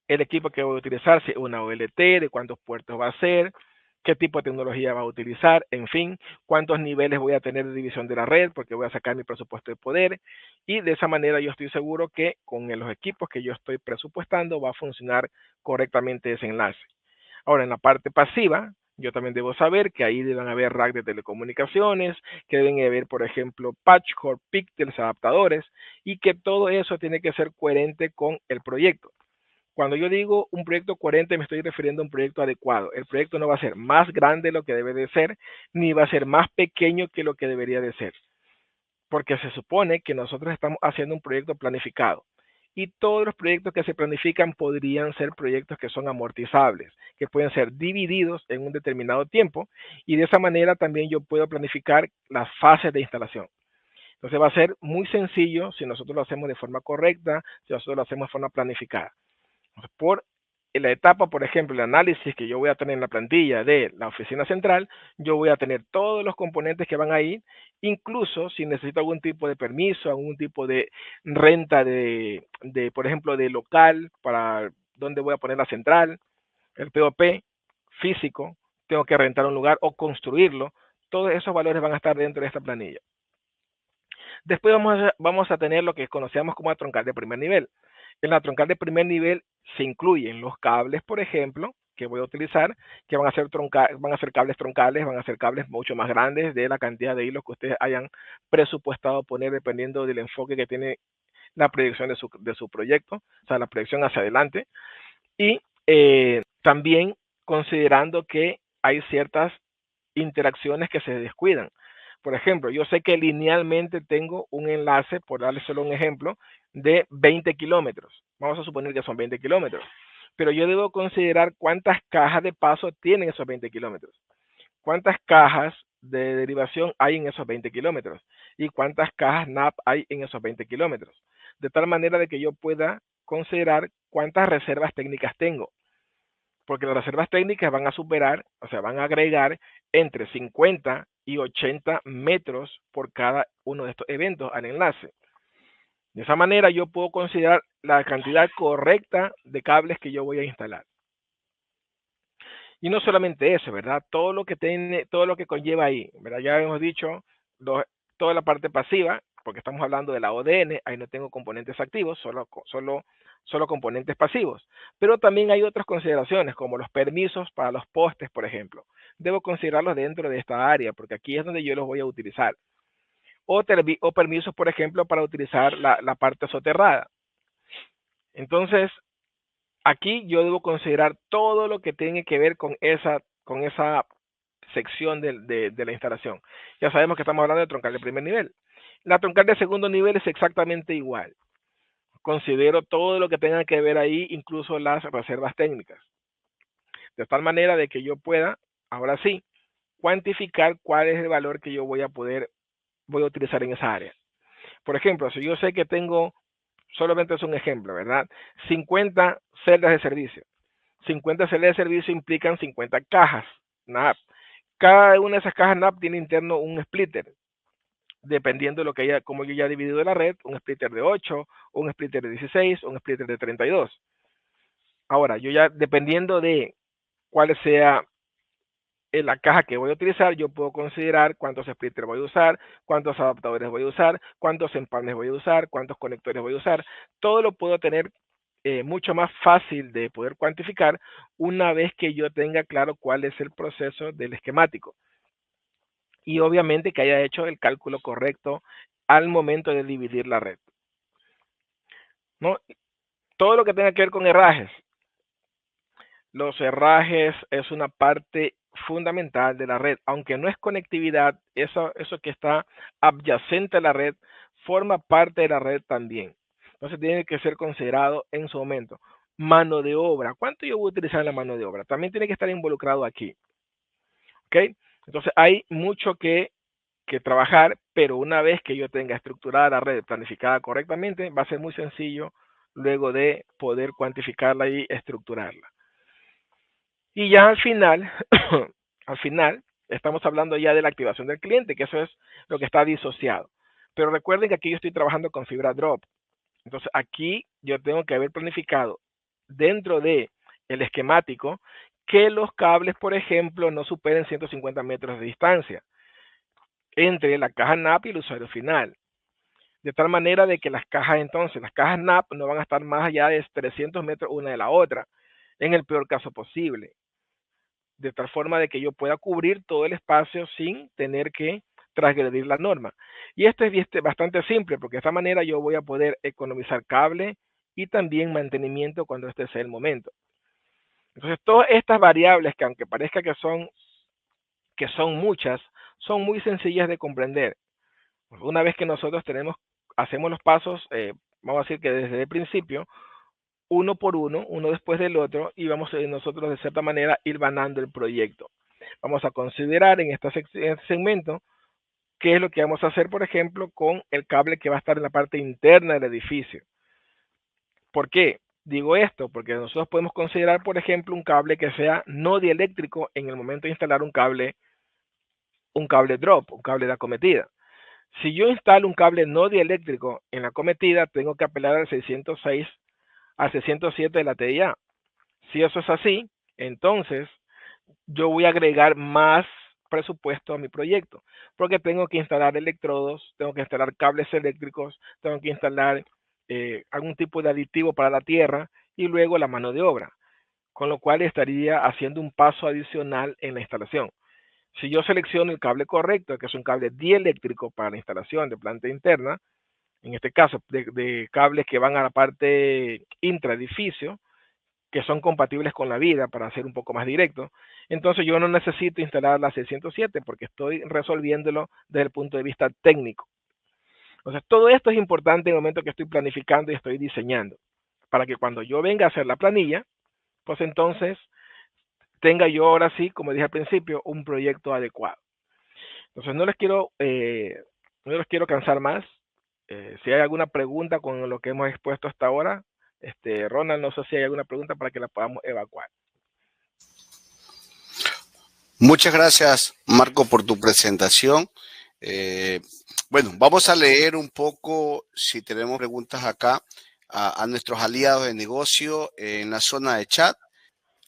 el equipo que voy a utilizar, si una OLT, de cuántos puertos va a ser, qué tipo de tecnología va a utilizar, en fin, cuántos niveles voy a tener de división de la red, porque voy a sacar mi presupuesto de poder, y de esa manera yo estoy seguro que con los equipos que yo estoy presupuestando va a funcionar correctamente ese enlace. Ahora, en la parte pasiva, yo también debo saber que ahí deben haber rack de telecomunicaciones, que deben haber, por ejemplo, patch cord, píxeles, adaptadores, y que todo eso tiene que ser coherente con el proyecto. Cuando yo digo un proyecto coherente, me estoy refiriendo a un proyecto adecuado. El proyecto no va a ser más grande de lo que debe de ser, ni va a ser más pequeño que lo que debería de ser, porque se supone que nosotros estamos haciendo un proyecto planificado. Y todos los proyectos que se planifican podrían ser proyectos que son amortizables, que pueden ser divididos en un determinado tiempo, y de esa manera también yo puedo planificar las fases de instalación. Entonces va a ser muy sencillo si nosotros lo hacemos de forma correcta, si nosotros lo hacemos de forma planificada. Por la etapa, por ejemplo, el análisis que yo voy a tener en la plantilla de la oficina central, yo voy a tener todos los componentes que van a ir, incluso si necesito algún tipo de permiso, algún tipo de renta por ejemplo, de local para donde voy a poner la central, el POP físico, tengo que rentar un lugar o construirlo, todos esos valores van a estar dentro de esta planilla. Después vamos a tener lo que conocemos como la troncal de primer nivel. En la troncal de primer nivel se incluyen los cables, por ejemplo, que voy a utilizar, que van a ser cables troncales, van a ser cables mucho más grandes de la cantidad de hilos que ustedes hayan presupuestado poner dependiendo del enfoque que tiene la proyección de su proyecto, o sea, la proyección hacia adelante. Y también considerando que hay ciertas interacciones que se descuidan. Por ejemplo, yo sé que linealmente tengo un enlace, por darle solo un ejemplo, de 20 kilómetros. Vamos a suponer que son 20 kilómetros. Pero yo debo considerar cuántas cajas de paso tienen esos 20 kilómetros. Cuántas cajas de derivación hay en esos 20 kilómetros. Y cuántas cajas NAP hay en esos 20 kilómetros. De tal manera de que yo pueda considerar cuántas reservas técnicas tengo. Porque las reservas técnicas van a superar, o sea, van a agregar entre 50 y 80 metros por cada uno de estos eventos al enlace. De esa manera yo puedo considerar la cantidad correcta de cables que yo voy a instalar. Y no solamente eso, ¿verdad? Todo lo que conlleva ahí, ¿verdad? Ya hemos dicho toda la parte pasiva, porque estamos hablando de la ODN, ahí no tengo componentes activos, solo componentes pasivos. Pero también hay otras consideraciones, como los permisos para los postes, por ejemplo. Debo considerarlos dentro de esta área, porque aquí es donde yo los voy a utilizar. O permisos, por ejemplo, para utilizar la parte soterrada. Entonces, aquí yo debo considerar todo lo que tiene que ver con esa sección de la instalación. Ya sabemos que estamos hablando de troncal de primer nivel. La troncal de segundo nivel es exactamente igual. Considero todo lo que tenga que ver ahí, incluso las reservas técnicas. De tal manera de que yo pueda, ahora sí, cuantificar cuál es el valor que yo voy a utilizar en esa área. Por ejemplo, si yo sé que tengo, solamente es un ejemplo, ¿verdad? 50 celdas de servicio. 50 celdas de servicio implican 50 cajas NAP. Cada una de esas cajas NAP tiene interno un splitter, dependiendo de lo que haya, como yo ya he dividido la red, un splitter de 8, un splitter de 16, un splitter de 32. Ahora, yo ya, dependiendo de cuál sea en la caja que voy a utilizar, yo puedo considerar cuántos splitters voy a usar, cuántos adaptadores voy a usar, cuántos empalmes voy a usar, cuántos conectores voy a usar. Todo lo puedo tener mucho más fácil de poder cuantificar una vez que yo tenga claro cuál es el proceso del esquemático. Y obviamente que haya hecho el cálculo correcto al momento de dividir la red. ¿No? Todo lo que tenga que ver con herrajes. Los herrajes es una parte fundamental de la red, aunque no es conectividad, eso que está adyacente a la red forma parte de la red también. Entonces tiene que ser considerado en su momento. Mano de obra, ¿cuánto yo voy a utilizar en la mano de obra? También tiene que estar involucrado aquí. ¿Ok? Entonces hay mucho que trabajar, pero una vez que yo tenga estructurada la red, planificada correctamente, va a ser muy sencillo luego de poder cuantificarla y estructurarla. Y ya al final, al final, estamos hablando ya de la activación del cliente, que eso es lo que está disociado. Pero recuerden que aquí yo estoy trabajando con fibra drop. Entonces aquí yo tengo que haber planificado dentro de el esquemático que los cables, por ejemplo, no superen 150 metros de distancia entre la caja NAP y el usuario final. De tal manera de que las cajas NAP no van a estar más allá de 300 metros una de la otra, en el peor caso posible. De tal forma de que yo pueda cubrir todo el espacio sin tener que transgredir la norma. Y esto es bastante simple, porque de esta manera yo voy a poder economizar cable y también mantenimiento cuando este sea el momento. Entonces, todas estas variables que aunque parezca que son muchas, son muy sencillas de comprender. Una vez que nosotros hacemos los pasos, vamos a decir que desde el principio, uno por uno, uno después del otro, y vamos nosotros de cierta manera ir banando el proyecto. Vamos a considerar en este segmento qué es lo que vamos a hacer, por ejemplo, con el cable que va a estar en la parte interna del edificio. ¿Por qué? Digo esto porque nosotros podemos considerar, por ejemplo, un cable que sea no dieléctrico en el momento de instalar un cable drop, un cable de acometida. Si yo instalo un cable no dieléctrico en la acometida, tengo que apelar al 606, al 607 de la TIA. Si eso es así, entonces yo voy a agregar más presupuesto a mi proyecto, porque tengo que instalar electrodos, tengo que instalar cables eléctricos, tengo que instalar algún tipo de aditivo para la tierra y luego la mano de obra, con lo cual estaría haciendo un paso adicional en la instalación. Si yo selecciono el cable correcto, que es un cable dieléctrico para la instalación de planta interna, en este caso de cables que van a la parte intraedificio, que son compatibles con la vida, para ser un poco más directo, entonces yo no necesito instalar la 607 porque estoy resolviéndolo desde el punto de vista técnico. Entonces todo esto es importante en el momento que estoy planificando y estoy diseñando, para que cuando yo venga a hacer la planilla, pues entonces tenga yo ahora sí, como dije al principio, un proyecto adecuado. Entonces no les quiero cansar más. Si hay alguna pregunta con lo que hemos expuesto hasta ahora, Ronald, no sé si hay alguna pregunta para que la podamos evacuar. Muchas gracias, Marco, por tu presentación. Bueno, vamos a leer un poco, si tenemos preguntas acá, a nuestros aliados de negocio en la zona de chat.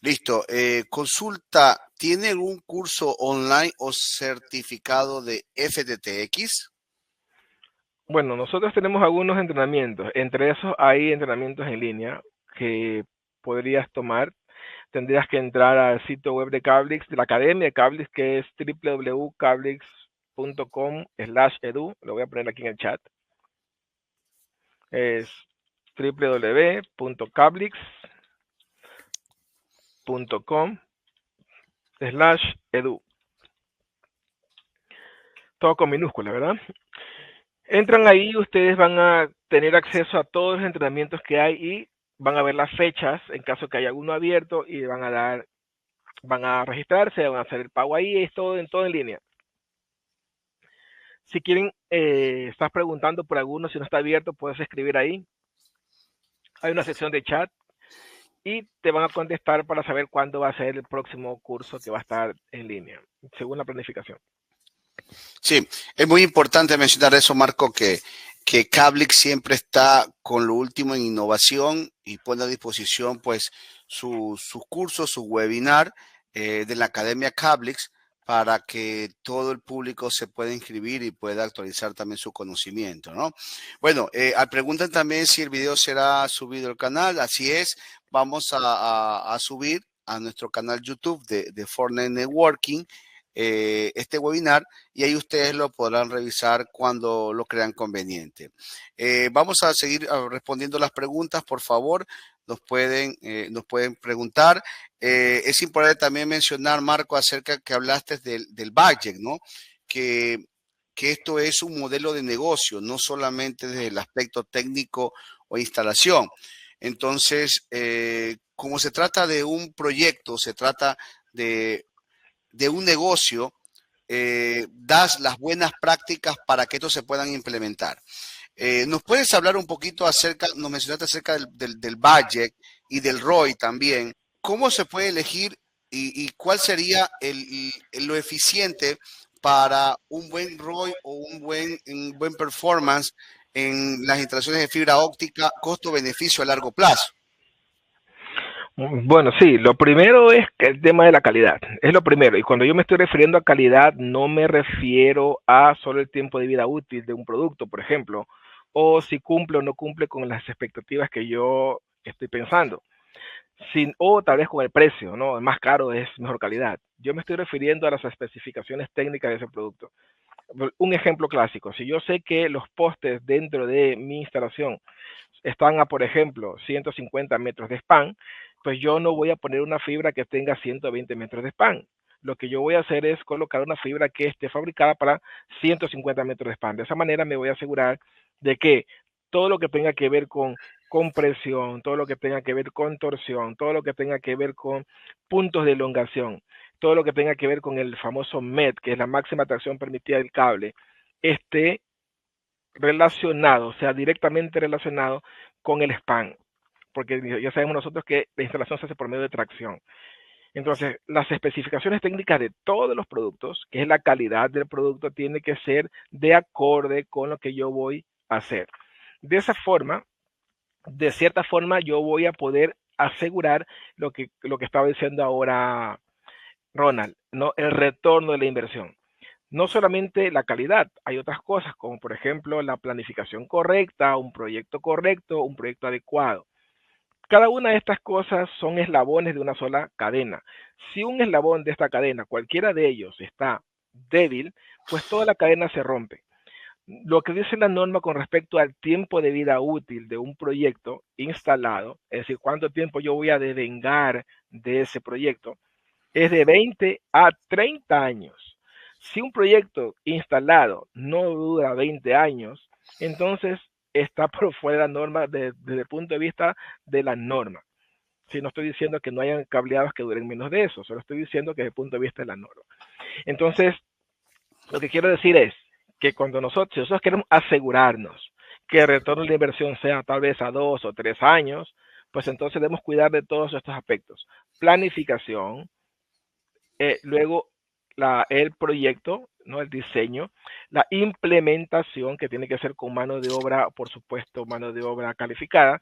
Listo. Consulta, ¿tiene algún curso online o certificado de FTTX? Bueno, nosotros tenemos algunos entrenamientos. Entre esos hay entrenamientos en línea que podrías tomar. Tendrías que entrar al sitio web de Cablix, de la Academia de Cablix, que es www.cablix.com/edu. Lo voy a poner aquí en el chat. Es www.cablix.com/edu. Todo con minúscula, ¿verdad? Entran ahí y ustedes van a tener acceso a todos los entrenamientos que hay y van a ver las fechas en caso que haya alguno abierto y van a registrarse, van a hacer el pago ahí, es todo en línea. Si quieren, estás preguntando por alguno, si no está abierto, puedes escribir ahí. Hay una sección de chat y te van a contestar para saber cuándo va a ser el próximo curso que va a estar en línea, según la planificación. Sí, es muy importante mencionar eso, Marco, que Cablix siempre está con lo último en innovación y pone a disposición pues sus cursos, su webinar de la Academia Cablix para que todo el público se pueda inscribir y pueda actualizar también su conocimiento, ¿no? Bueno, preguntan también si el video será subido al canal. Así es, vamos a subir a nuestro canal YouTube de Fortnite Networking este webinar y ahí ustedes lo podrán revisar cuando lo crean conveniente. Vamos a seguir respondiendo las preguntas, por favor. Nos pueden preguntar. Es importante también mencionar, Marco, acerca que hablaste del budget, ¿no? Que esto es un modelo de negocio, no solamente desde el aspecto técnico o instalación. Entonces, como se trata de un proyecto, se trata de un negocio, das las buenas prácticas para que estos se puedan implementar. ¿Nos puedes hablar un poquito nos mencionaste acerca del budget y del ROI también? ¿Cómo se puede elegir y cuál sería lo eficiente para un buen ROI o un buen performance en las instalaciones de fibra óptica, costo-beneficio a largo plazo? Bueno, sí, lo primero es el tema de la calidad, es lo primero. Y cuando yo me estoy refiriendo a calidad, no me refiero a solo el tiempo de vida útil de un producto, por ejemplo, o si cumple o no cumple con las expectativas que yo estoy pensando, o tal vez con el precio, ¿no? Más caro es mejor calidad. Yo me estoy refiriendo a las especificaciones técnicas de ese producto. Un ejemplo clásico, si yo sé que los postes dentro de mi instalación están a, por ejemplo, 150 metros de span, pues yo no voy a poner una fibra que tenga 120 metros de span. Lo que yo voy a hacer es colocar una fibra que esté fabricada para 150 metros de span. De esa manera me voy a asegurar de que todo lo que tenga que ver con compresión, todo lo que tenga que ver con torsión, todo lo que tenga que ver con puntos de elongación, todo lo que tenga que ver con el famoso MET, que es la máxima tracción permitida del cable, esté relacionado, o sea, directamente relacionado con el span, porque ya sabemos nosotros que la instalación se hace por medio de tracción. Entonces, las especificaciones técnicas de todos los productos, que es la calidad del producto, tiene que ser de acorde con lo que yo voy a hacer. De esa forma, de cierta forma, yo voy a poder asegurar lo que estaba diciendo ahora Ronald, ¿no? El retorno de la inversión. No solamente la calidad, hay otras cosas como por ejemplo la planificación correcta, un proyecto correcto, un proyecto adecuado. Cada una de estas cosas son eslabones de una sola cadena. Si un eslabón de esta cadena, cualquiera de ellos, está débil, pues toda la cadena se rompe. Lo que dice la norma con respecto al tiempo de vida útil de un proyecto instalado, es decir, cuánto tiempo yo voy a devengar de ese proyecto, es de 20 a 30 años. Si un proyecto instalado no dura 20 años, entonces está por fuera de la norma desde el punto de vista de la norma. Si no estoy diciendo que no hayan cableados que duren menos de eso, solo estoy diciendo que desde el punto de vista de la norma. Entonces, lo que quiero decir es que cuando si nosotros queremos asegurarnos que el retorno de la inversión sea tal vez a 2 o 3 años, pues entonces debemos cuidar de todos estos aspectos. Planificación, luego el proyecto, ¿no? El diseño, la implementación, que tiene que ser con mano de obra, por supuesto, mano de obra calificada,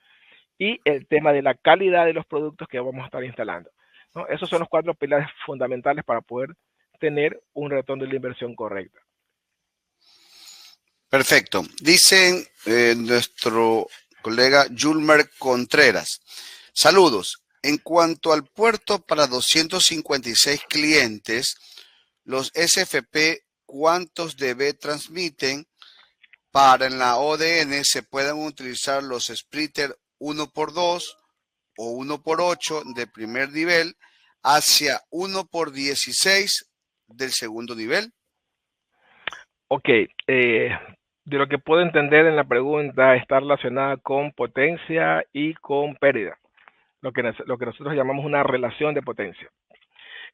y el tema de la calidad de los productos que vamos a estar instalando, ¿no? Esos son los 4 pilares fundamentales para poder tener un retorno de la inversión correcta. Perfecto. Dicen nuestro colega Julmer Contreras. Saludos. En cuanto al puerto para 256 clientes, los SFP, ¿cuántos dB transmiten? Para en la ODN se pueden utilizar los splitter 1x2 o 1x8 de primer nivel hacia 1x16 del segundo nivel. Ok, de lo que puedo entender en la pregunta está relacionada con potencia y con pérdida, lo que nosotros llamamos una relación de potencia.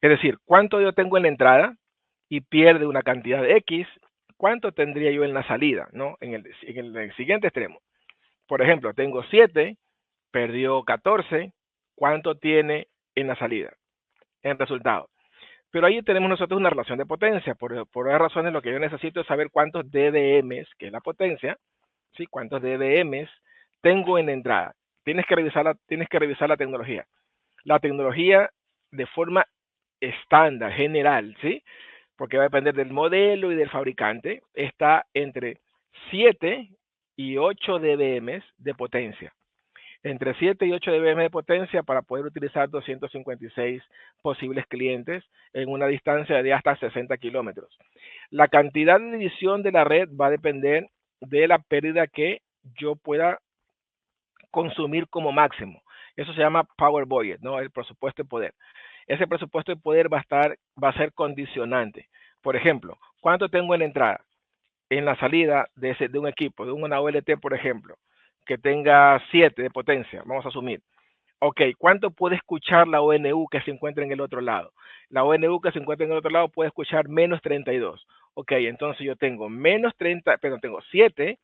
Es decir, cuánto yo tengo en la entrada y pierde una cantidad de X, cuánto tendría yo en la salida, ¿no? En el siguiente extremo. Por ejemplo, tengo 7, perdió 14, ¿cuánto tiene en la salida? En resultado. Pero ahí tenemos nosotros una relación de potencia. Por esas razones, lo que yo necesito es saber cuántos dBm, que es la potencia, ¿sí? Cuántos dBm tengo en la entrada. Tienes que revisar la tecnología. La tecnología de forma estándar, general, ¿sí? Porque va a depender del modelo y del fabricante, está entre 7 y 8 dBm de potencia. Entre 7 y 8 dBm de potencia para poder utilizar 256 posibles clientes en una distancia de hasta 60 kilómetros. La cantidad de división de la red va a depender de la pérdida que yo pueda consumir como máximo. Eso se llama power budget, ¿no? El presupuesto de poder. Ese presupuesto de poder va a ser condicionante. Por ejemplo, ¿cuánto tengo en la entrada? En la salida de un equipo, de una OLT, por ejemplo, que tenga 7 de potencia, vamos a asumir. Ok, ¿cuánto puede escuchar la ONU que se encuentra en el otro lado? La ONU que se encuentra en el otro lado puede escuchar menos 32. Ok, entonces yo tengo tengo 7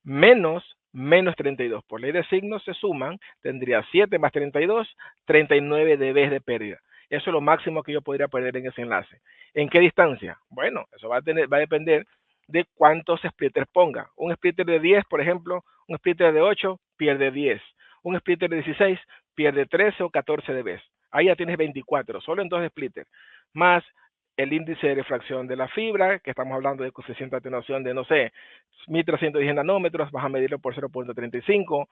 menos 32. Por ley de signos se suman, tendría 7 más 32, 39 dB de pérdida. Eso es lo máximo que yo podría perder en ese enlace. ¿En qué distancia? Bueno, eso va a depender de cuántos splitters ponga. Un splitter de 10, por ejemplo, un splitter de 8 pierde 10. Un splitter de 16 pierde 13 o 14 dB. Ahí ya tienes 24, solo en 2 splitters. Más el índice de refracción de la fibra, que estamos hablando de coeficiente de atenuación de, no sé, 1310 nanómetros, vas a medirlo por 0.35,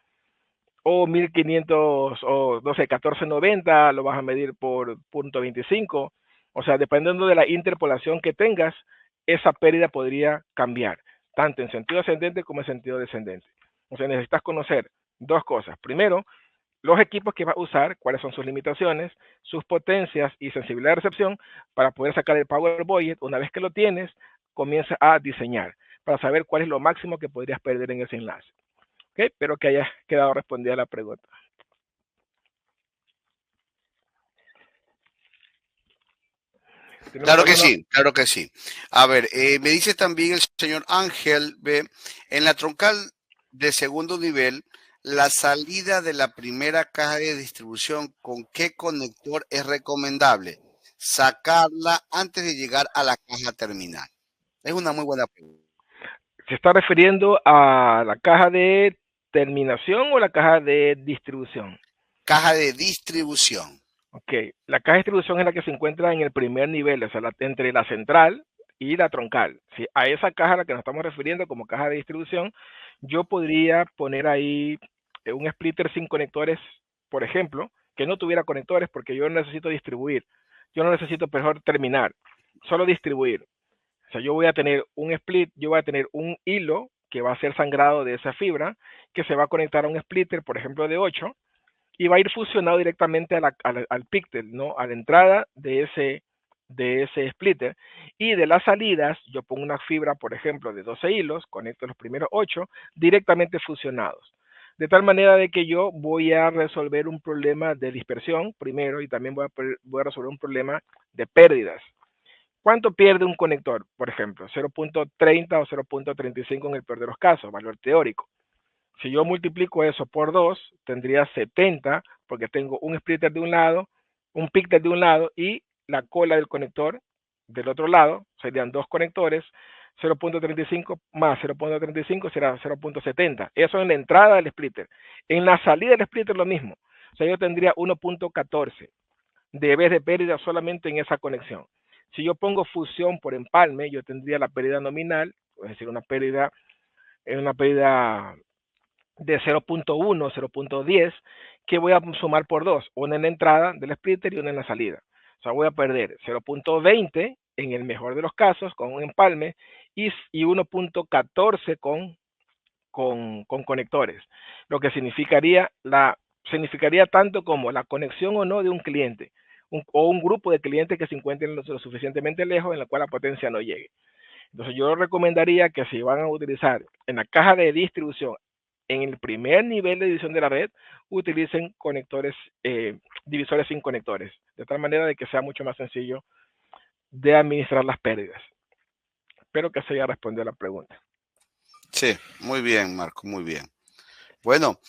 o 1500, o no sé, 1490, lo vas a medir por 0.25. O sea, dependiendo de la interpolación que tengas, esa pérdida podría cambiar, tanto en sentido ascendente como en sentido descendente. O sea, necesitas conocer Dos cosas. Primero, los equipos que va a usar, cuáles son sus limitaciones, sus potencias y sensibilidad de recepción para poder sacar el power budget. Una vez que lo tienes, comienza a diseñar para saber cuál es lo máximo que podrías perder en ese enlace. ¿Ok? Espero que haya quedado respondida la pregunta. Claro que sí, claro que sí. A ver, me dice también el señor Ángel, ve, en la troncal de segundo nivel, la salida de la primera caja de distribución, ¿con qué conector es recomendable sacarla antes de llegar a la caja terminal? Es una muy buena pregunta. ¿Se está refiriendo a la caja de terminación o la caja de distribución? Caja de distribución. Ok, la caja de distribución es la que se encuentra en el primer nivel, o sea, entre la central y la troncal. Si a esa caja a la que nos estamos refiriendo como caja de distribución, yo podría poner ahí un splitter sin conectores, por ejemplo, que no tuviera conectores porque yo necesito distribuir. Yo no necesito mejor terminar, solo distribuir. O sea, yo voy a tener un split, yo voy a tener un hilo que va a ser sangrado de esa fibra, que se va a conectar a un splitter, por ejemplo, de 8, y va a ir fusionado directamente al píxel, ¿no? A la entrada de ese splitter. Y de las salidas, yo pongo una fibra, por ejemplo, de 12 hilos, conecto los primeros 8 directamente fusionados. De tal manera de que yo voy a resolver un problema de dispersión primero y también voy a resolver un problema de pérdidas. ¿Cuánto pierde un conector? Por ejemplo, 0.30 o 0.35 en el peor de los casos, valor teórico. Si yo multiplico eso por 2, tendría 70, porque tengo un splitter de un lado, un píxel de un lado y la cola del conector del otro lado. Serían dos conectores, 0.35 más 0.35 será 0.70. Eso en la entrada del splitter. En la salida del splitter lo mismo. O sea, yo tendría 1.14 de vez de pérdida solamente en esa conexión. Si yo pongo fusión por empalme, yo tendría la pérdida nominal, es decir, una pérdida de 0.1, 0.10, que voy a sumar por 2, una en la entrada del splitter y una en la salida. O sea, voy a perder 0.20 en el mejor de los casos con un empalme y 1.14 con conectores, lo que significaría tanto como la conexión o no de un cliente o un grupo de clientes que se encuentren lo suficientemente lejos en la cual la potencia no llegue. Entonces yo recomendaría que si van a utilizar en la caja de distribución, en el primer nivel de división de la red, utilicen conectores, divisores sin conectores, de tal manera de que sea mucho más sencillo de administrar las pérdidas. Espero que se haya respondido a la pregunta. Sí, muy bien, Marco, muy bien. Bueno,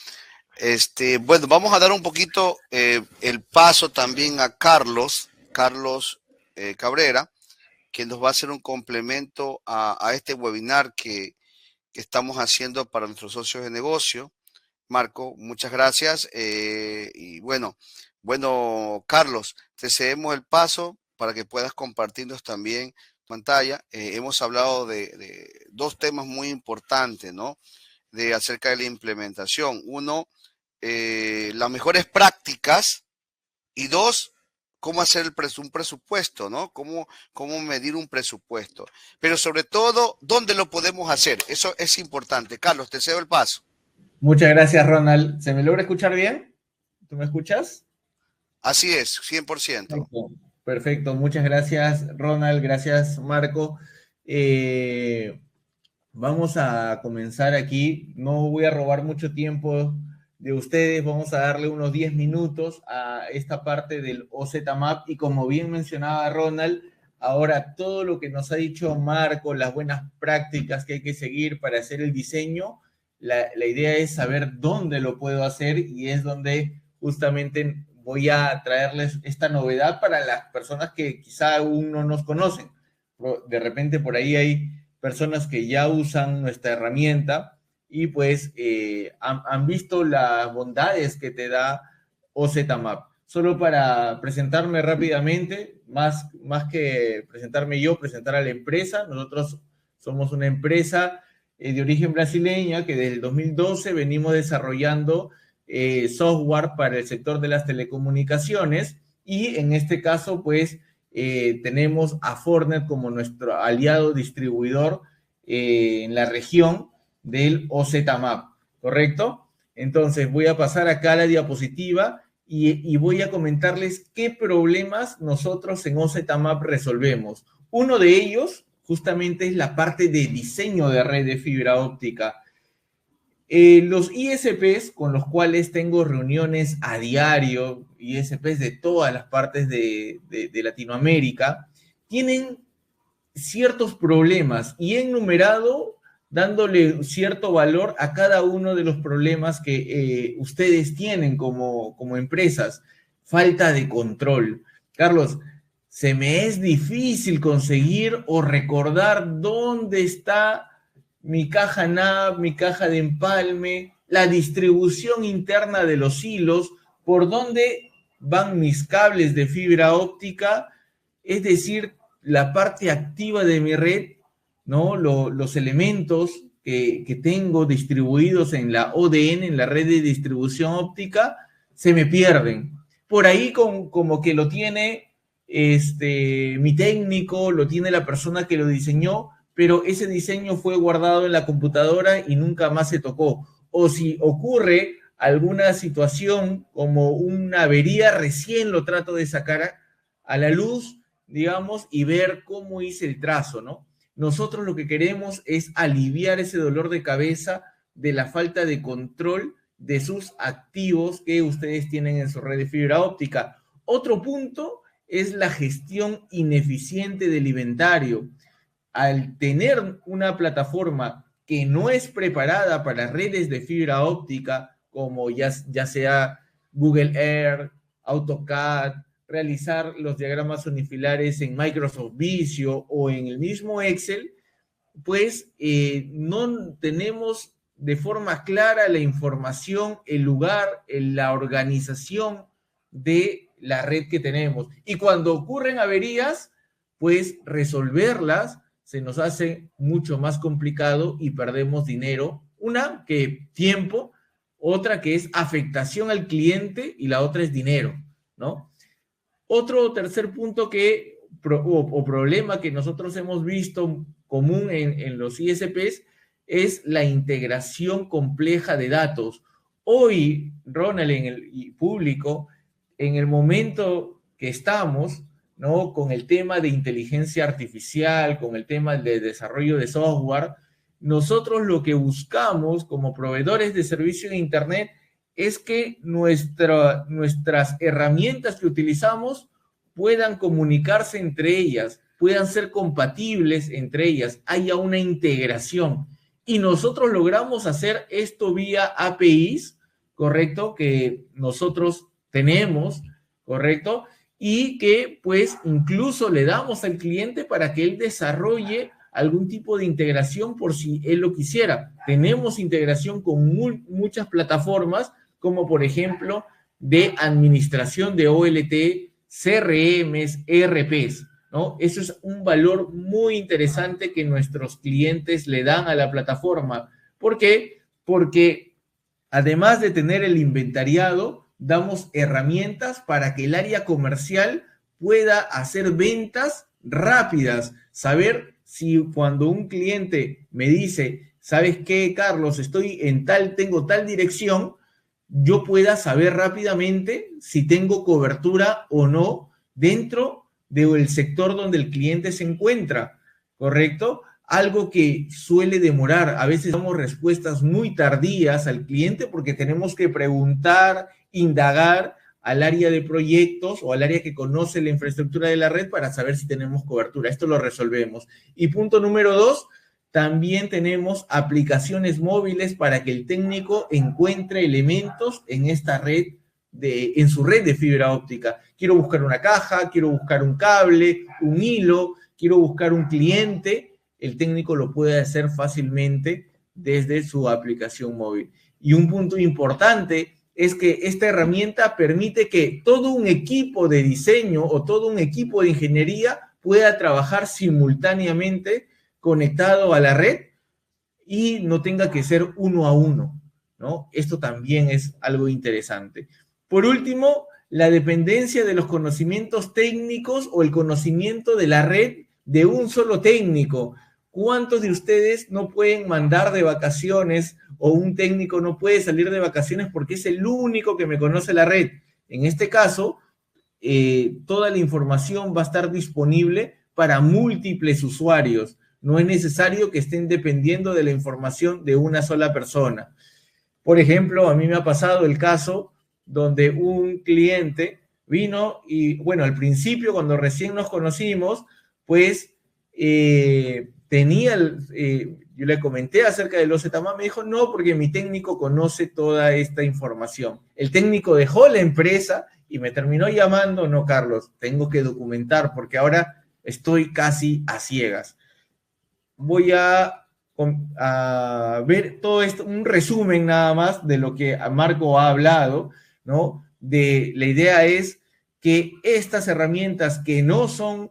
vamos a dar un poquito el paso también a Carlos Cabrera, que nos va a hacer un complemento a este webinar que estamos haciendo para nuestros socios de negocio. Marco, muchas gracias. Y bueno, Carlos, te cedemos el paso para que puedas compartirnos también pantalla. Hemos hablado de dos temas muy importantes, ¿no? Acerca de la implementación. Uno, las mejores prácticas y dos, cómo hacer un presupuesto, ¿no? Cómo medir un presupuesto. Pero sobre todo, ¿dónde lo podemos hacer? Eso es importante. Carlos, te cedo el paso. Muchas gracias, Ronald. ¿Se me logra escuchar bien? ¿Tú me escuchas? Así es, 100%. Perfecto. Perfecto. Muchas gracias, Ronald. Gracias, Marco. Vamos a comenzar aquí. No voy a robar mucho tiempo de ustedes. Vamos a darle unos 10 minutos a esta parte del OZMAP. Y como bien mencionaba Ronald, ahora todo lo que nos ha dicho Marco, las buenas prácticas que hay que seguir para hacer el diseño, la idea es saber dónde lo puedo hacer y es donde justamente voy a traerles esta novedad para las personas que quizá aún no nos conocen. De repente por ahí hay personas que ya usan nuestra herramienta y pues han visto las bondades que te da OZMAP. Solo para presentarme rápidamente, más que presentarme yo, presentar a la empresa. Nosotros somos una empresa de origen brasileña que desde el 2012 venimos desarrollando software para el sector de las telecomunicaciones y en este caso pues tenemos a Fortnet como nuestro aliado distribuidor en la región del OZMAP, ¿correcto? Entonces voy a pasar acá a la diapositiva y voy a comentarles qué problemas nosotros en OZMAP resolvemos. Uno de ellos justamente es la parte de diseño de red de fibra óptica. Los ISPs con los cuales tengo reuniones a diario, ISPs de todas las partes de Latinoamérica, tienen ciertos problemas y he enumerado dándole cierto valor a cada uno de los problemas que ustedes tienen como empresas. Falta de control. Carlos, se me es difícil conseguir o recordar dónde está mi caja NAV, mi caja de empalme, la distribución interna de los hilos, por dónde van mis cables de fibra óptica, es decir, la parte activa de mi red, ¿no? Los elementos que tengo distribuidos en la ODN, en la red de distribución óptica, se me pierden. Por ahí como que lo tiene mi técnico, lo tiene la persona que lo diseñó, pero ese diseño fue guardado en la computadora y nunca más se tocó. O si ocurre alguna situación como una avería, recién lo trato de sacar a la luz, digamos, y ver cómo hice el trazo, ¿no? Nosotros lo que queremos es aliviar ese dolor de cabeza de la falta de control de sus activos que ustedes tienen en su red de fibra óptica. Otro punto es la gestión ineficiente del inventario. Al tener una plataforma que no es preparada para redes de fibra óptica, como ya sea Google Earth, AutoCAD, realizar los diagramas unifilares en Microsoft Visio o en el mismo Excel, pues no tenemos de forma clara la información, el lugar, la organización de la red que tenemos. Y cuando ocurren averías, pues resolverlas se nos hace mucho más complicado y perdemos dinero. Una, que tiempo, otra que es afectación al cliente y la otra es dinero, ¿no? Otro tercer punto o problema que nosotros hemos visto común en los ISPs es la integración compleja de datos. Hoy, Ronald, en el público, en el momento que estamos, ¿no? Con el tema de inteligencia artificial, con el tema de desarrollo de software, nosotros lo que buscamos como proveedores de servicio de Internet es que nuestras herramientas que utilizamos puedan comunicarse entre ellas, puedan ser compatibles entre ellas, haya una integración. Y nosotros logramos hacer esto vía APIs, ¿correcto? Que nosotros tenemos, ¿correcto? Y que pues incluso le damos al cliente para que él desarrolle algún tipo de integración por si él lo quisiera. Tenemos integración con muchas plataformas, como por ejemplo de administración de OLT, CRMs, ERPs, ¿no? Eso es un valor muy interesante que nuestros clientes le dan a la plataforma. ¿Por qué? Porque además de tener el inventariado, damos herramientas para que el área comercial pueda hacer ventas rápidas, saber si cuando un cliente me dice, ¿sabes qué, Carlos? Tengo tal dirección, yo pueda saber rápidamente si tengo cobertura o no dentro del sector donde el cliente se encuentra, ¿correcto? Algo que suele demorar. A veces damos respuestas muy tardías al cliente porque tenemos que preguntar, indagar al área de proyectos o al área que conoce la infraestructura de la red para saber si tenemos cobertura. Esto lo resolvemos. Y punto número 2, también tenemos aplicaciones móviles para que el técnico encuentre elementos en esta red, en su red de fibra óptica. Quiero buscar una caja, quiero buscar un cable, un hilo, quiero buscar un cliente. El técnico lo puede hacer fácilmente desde su aplicación móvil. Y un punto importante es que esta herramienta permite que todo un equipo de diseño o todo un equipo de ingeniería pueda trabajar simultáneamente conectado a la red y no tenga que ser uno a uno, ¿no? Esto también es algo interesante. Por último, la dependencia de los conocimientos técnicos o el conocimiento de la red de un solo técnico. ¿Cuántos de ustedes no pueden mandar de vacaciones o un técnico no puede salir de vacaciones porque es el único que me conoce la red? En este caso, toda la información va a estar disponible para múltiples usuarios. No es necesario que estén dependiendo de la información de una sola persona. Por ejemplo, a mí me ha pasado el caso donde un cliente vino y, bueno, al principio, cuando recién nos conocimos, pues yo le comenté acerca del OZMAP, me dijo, no, porque mi técnico conoce toda esta información. El técnico dejó la empresa y me terminó llamando, no, Carlos, tengo que documentar porque ahora estoy casi a ciegas. Voy a ver todo esto, un resumen nada más de lo que Marco ha hablado, ¿no? La idea es que estas herramientas que no son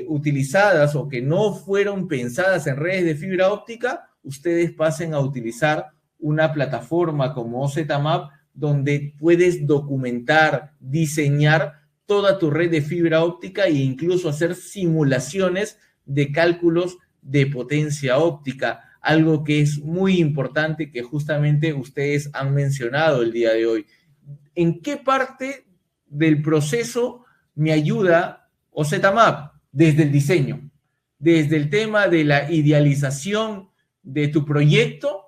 utilizadas o que no fueron pensadas en redes de fibra óptica, ustedes pasen a utilizar una plataforma como OZMAP, donde puedes documentar, diseñar toda tu red de fibra óptica e incluso hacer simulaciones de cálculos de potencia óptica, algo que es muy importante que justamente ustedes han mencionado el día de hoy. ¿En qué parte del proceso me ayuda OZMAP? Desde el diseño, desde el tema de la idealización de tu proyecto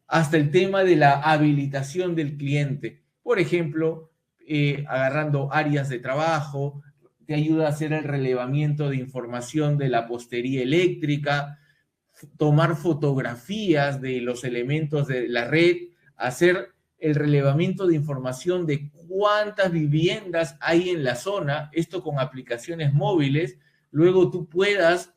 hasta el tema de la habilitación del cliente. Por ejemplo, agarrando áreas de trabajo, te ayuda a hacer el relevamiento de información de la postería eléctrica, tomar fotografías de los elementos de la red, hacer el relevamiento de información de cuántas viviendas hay en la zona, esto con aplicaciones móviles, luego tú puedas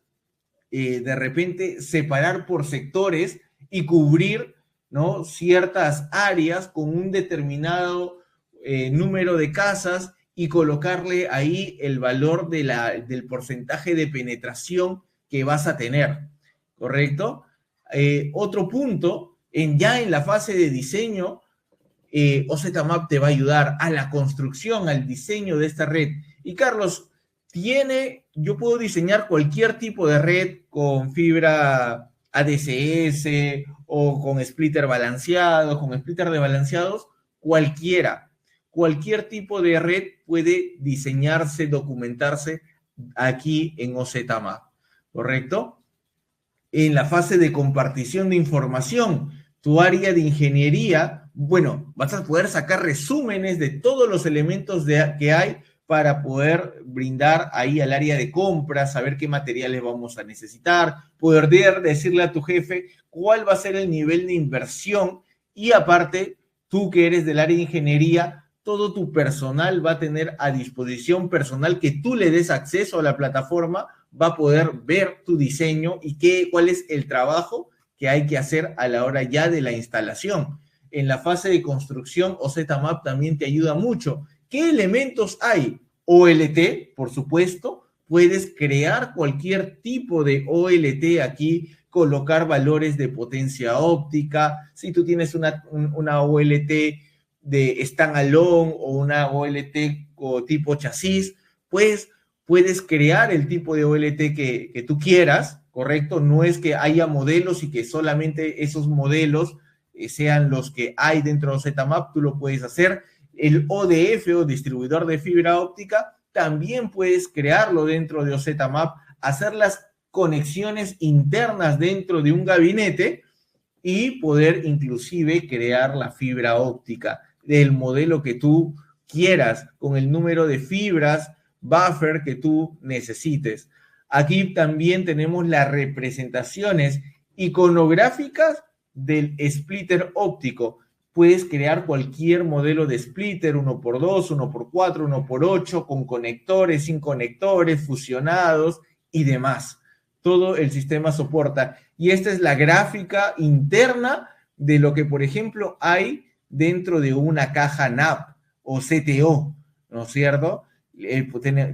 de repente separar por sectores y cubrir, ¿no?, ciertas áreas con un determinado número de casas y colocarle ahí el valor del porcentaje de penetración que vas a tener, ¿correcto? Otro punto, ya en la fase de diseño, OZMAP te va a ayudar a la construcción, al diseño de esta red. Y Carlos, yo puedo diseñar cualquier tipo de red con fibra ADSS o con splitter balanceados, con splitter de balanceados, cualquier tipo de red puede diseñarse, documentarse aquí en OZMAP, ¿correcto? En la fase de compartición de información, tu área de ingeniería, bueno, vas a poder sacar resúmenes de todos los elementos que hay para poder brindar ahí al área de compras, saber qué materiales vamos a necesitar, poder decirle a tu jefe cuál va a ser el nivel de inversión y aparte, tú que eres del área de ingeniería, todo tu personal va a tener a disposición, personal que tú le des acceso a la plataforma, va a poder ver tu diseño y cuál es el trabajo que hay que hacer a la hora ya de la instalación. En la fase de construcción, OZMAP también te ayuda mucho. ¿Qué elementos hay? OLT, por supuesto. Puedes crear cualquier tipo de OLT aquí, colocar valores de potencia óptica. Si tú tienes una OLT de standalone o una OLT tipo chasis, pues puedes crear el tipo de OLT que tú quieras, ¿correcto? No es que haya modelos y que solamente esos modelos sean los que hay dentro de OZMAP, tú lo puedes hacer. El ODF o distribuidor de fibra óptica también puedes crearlo dentro de OZMAP, hacer las conexiones internas dentro de un gabinete y poder inclusive crear la fibra óptica del modelo que tú quieras, con el número de fibras, buffer que tú necesites. Aquí también tenemos las representaciones iconográficas del splitter óptico. Puedes crear cualquier modelo de splitter, 1x2, 1x4, 1x8, con conectores, sin conectores, fusionados y demás. Todo el sistema soporta. Y esta es la gráfica interna de lo que, por ejemplo, hay dentro de una caja NAP o CTO, ¿no es cierto?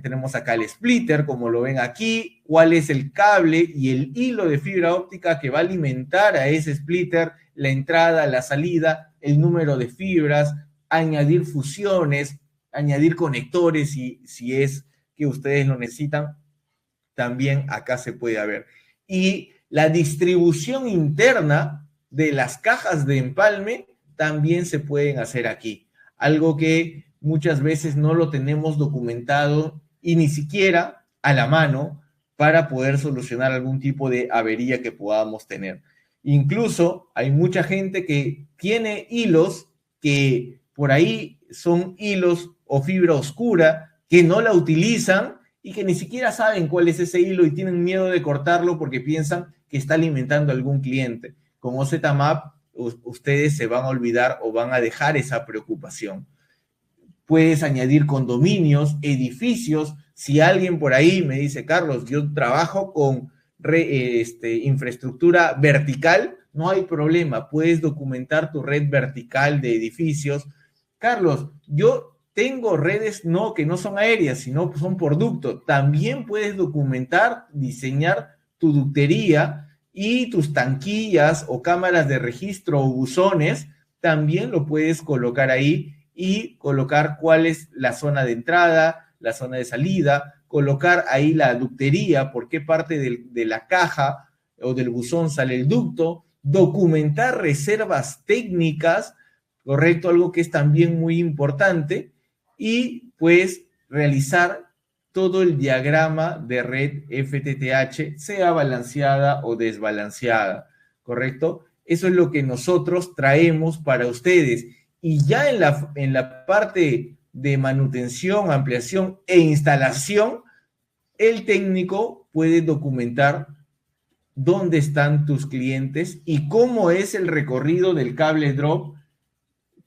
Tenemos acá el splitter, como lo ven aquí, cuál es el cable y el hilo de fibra óptica que va a alimentar a ese splitter, la entrada, la salida, el número de fibras, añadir fusiones, añadir conectores si es que ustedes lo necesitan, también acá se puede ver. y la distribución interna de las cajas de empalme también se pueden hacer aquí. Algo que muchas veces no lo tenemos documentado y ni siquiera a la mano para poder solucionar algún tipo de avería que podamos tener. Incluso hay mucha gente que tiene hilos que por ahí son hilos o fibra oscura que no la utilizan y que ni siquiera saben cuál es ese hilo y tienen miedo de cortarlo porque piensan que está alimentando a algún cliente. Con OZMAP ustedes se van a olvidar o van a dejar esa preocupación. Puedes añadir condominios, edificios. Si alguien por ahí me dice, Carlos, yo trabajo con infraestructura vertical, no hay problema, puedes documentar tu red vertical de edificios. Carlos, yo tengo redes que no son aéreas, sino son por ducto. También puedes documentar, diseñar tu ductería y tus tanquillas o cámaras de registro o buzones, también lo puedes colocar ahí y colocar cuál es la zona de entrada, la zona de salida, colocar ahí la ductería, por qué parte de la caja o del buzón sale el ducto, documentar reservas técnicas, correcto, algo que es también muy importante, y pues realizar todo el diagrama de red FTTH, sea balanceada o desbalanceada, ¿correcto? Eso es lo que nosotros traemos para ustedes. Y ya en la parte de manutención, ampliación e instalación, el técnico puede documentar dónde están tus clientes y cómo es el recorrido del cable drop,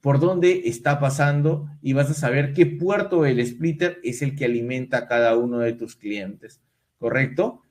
por dónde está pasando, y vas a saber qué puerto del splitter es el que alimenta a cada uno de tus clientes, ¿correcto?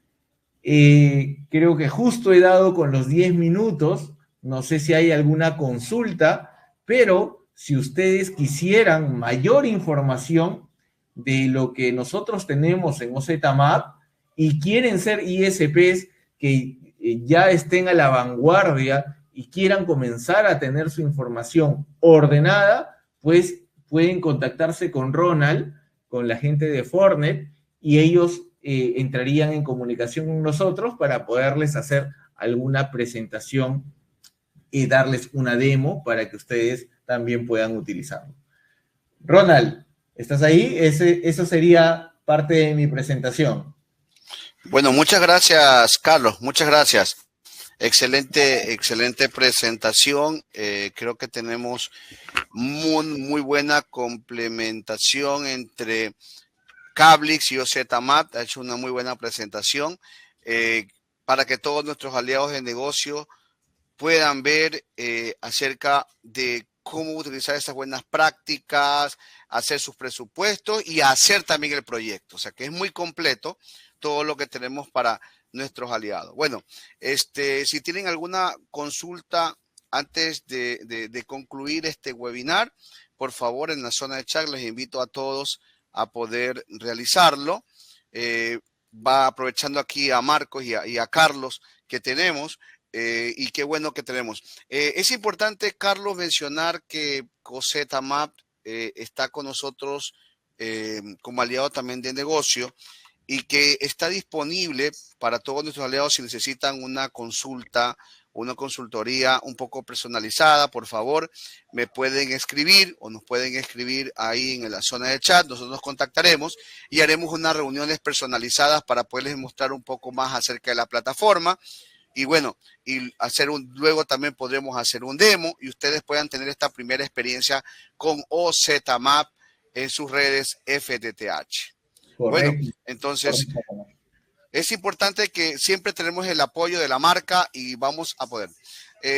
Creo que justo he dado con los 10 minutos, no sé si hay alguna consulta, pero si ustedes quisieran mayor información de lo que nosotros tenemos en OZMAP y quieren ser ISPs que ya estén a la vanguardia y quieran comenzar a tener su información ordenada, pues pueden contactarse con Ronald, con la gente de Fornet, y ellos entrarían en comunicación con nosotros para poderles hacer alguna presentación y darles una demo para que ustedes también puedan utilizarlo. Ronald, ¿estás ahí? Eso sería parte de mi presentación. Bueno, muchas gracias, Carlos. Muchas gracias. Excelente presentación. Creo que tenemos muy buena complementación entre Cablix y OZMAP. Ha hecho una muy buena presentación para que todos nuestros aliados de negocio puedan ver acerca de cómo utilizar esas buenas prácticas, hacer sus presupuestos y hacer también el proyecto. O sea que es muy completo todo lo que tenemos para nuestros aliados. Bueno, si tienen alguna consulta antes de concluir este webinar, por favor, en la zona de chat les invito a todos a poder realizarlo. Va aprovechando aquí a Marcos y a Carlos que tenemos. Y qué bueno que tenemos. Es importante, Carlos, mencionar que OZMAP está con nosotros como aliado también de negocio y que está disponible para todos nuestros aliados si necesitan una consulta, una consultoría un poco personalizada. Por favor, me pueden escribir o nos pueden escribir ahí en la zona de chat. Nosotros nos contactaremos y haremos unas reuniones personalizadas para poderles mostrar un poco más acerca de la plataforma. Y bueno, luego también podremos hacer un demo y ustedes puedan tener esta primera experiencia con OZMAP en sus redes FTTH. Correcto. Bueno, entonces es importante que siempre tenemos el apoyo de la marca y vamos a poder.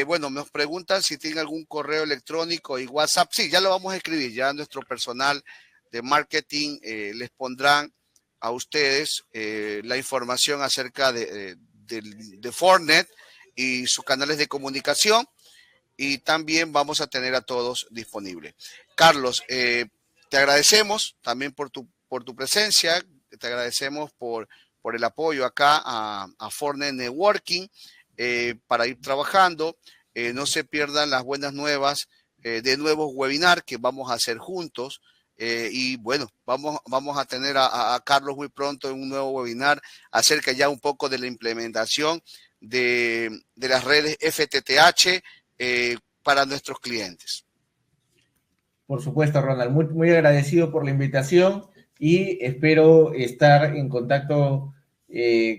Bueno, nos preguntan si tienen algún correo electrónico y WhatsApp. Sí, ya lo vamos a escribir. Ya nuestro personal de marketing les pondrán a ustedes la información acerca de Fornet y sus canales de comunicación, y también vamos a tener a todos disponibles. Carlos, te agradecemos también por tu presencia, te agradecemos por el apoyo acá a Fornet Networking para ir trabajando. No se pierdan las buenas nuevas de nuevos webinars que vamos a hacer juntos y bueno, vamos a tener a Carlos muy pronto en un nuevo webinar acerca ya un poco de la implementación de las redes FTTH para nuestros clientes. Por supuesto, Ronald, muy, muy agradecido por la invitación y espero estar en contacto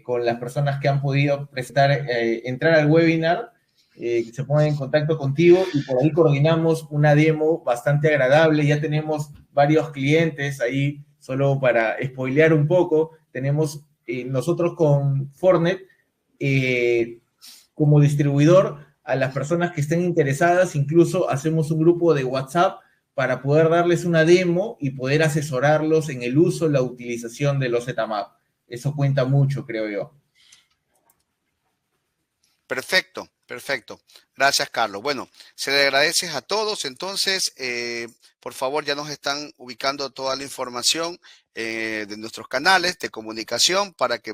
con las personas que han podido entrar al webinar, que se pongan en contacto contigo y por ahí coordinamos una demo bastante agradable. Ya tenemos varios clientes ahí, solo para spoilear un poco, tenemos nosotros con Fortnet como distribuidor a las personas que estén interesadas, incluso hacemos un grupo de WhatsApp para poder darles una demo y poder asesorarlos en el uso y la utilización de los ZMAP. Eso cuenta mucho, creo yo. Perfecto, perfecto. Gracias, Carlos. Bueno, se le agradece a todos. Entonces, por favor, ya nos están ubicando toda la información de nuestros canales de comunicación para que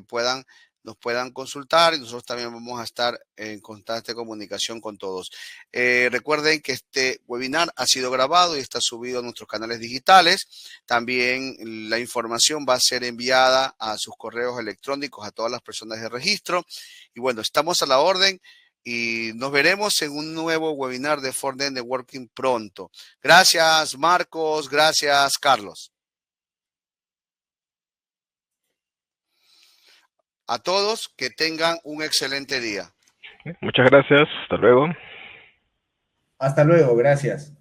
nos puedan consultar y nosotros también vamos a estar en constante comunicación con todos. Recuerden que este webinar ha sido grabado y está subido a nuestros canales digitales. También la información va a ser enviada a sus correos electrónicos a todas las personas de registro. Y bueno, estamos a la orden y nos veremos en un nuevo webinar de Fortnet Networking pronto. Gracias, Marcos. Gracias, Carlos. A todos, que tengan un excelente día. Muchas gracias. Hasta luego. Hasta luego. Gracias.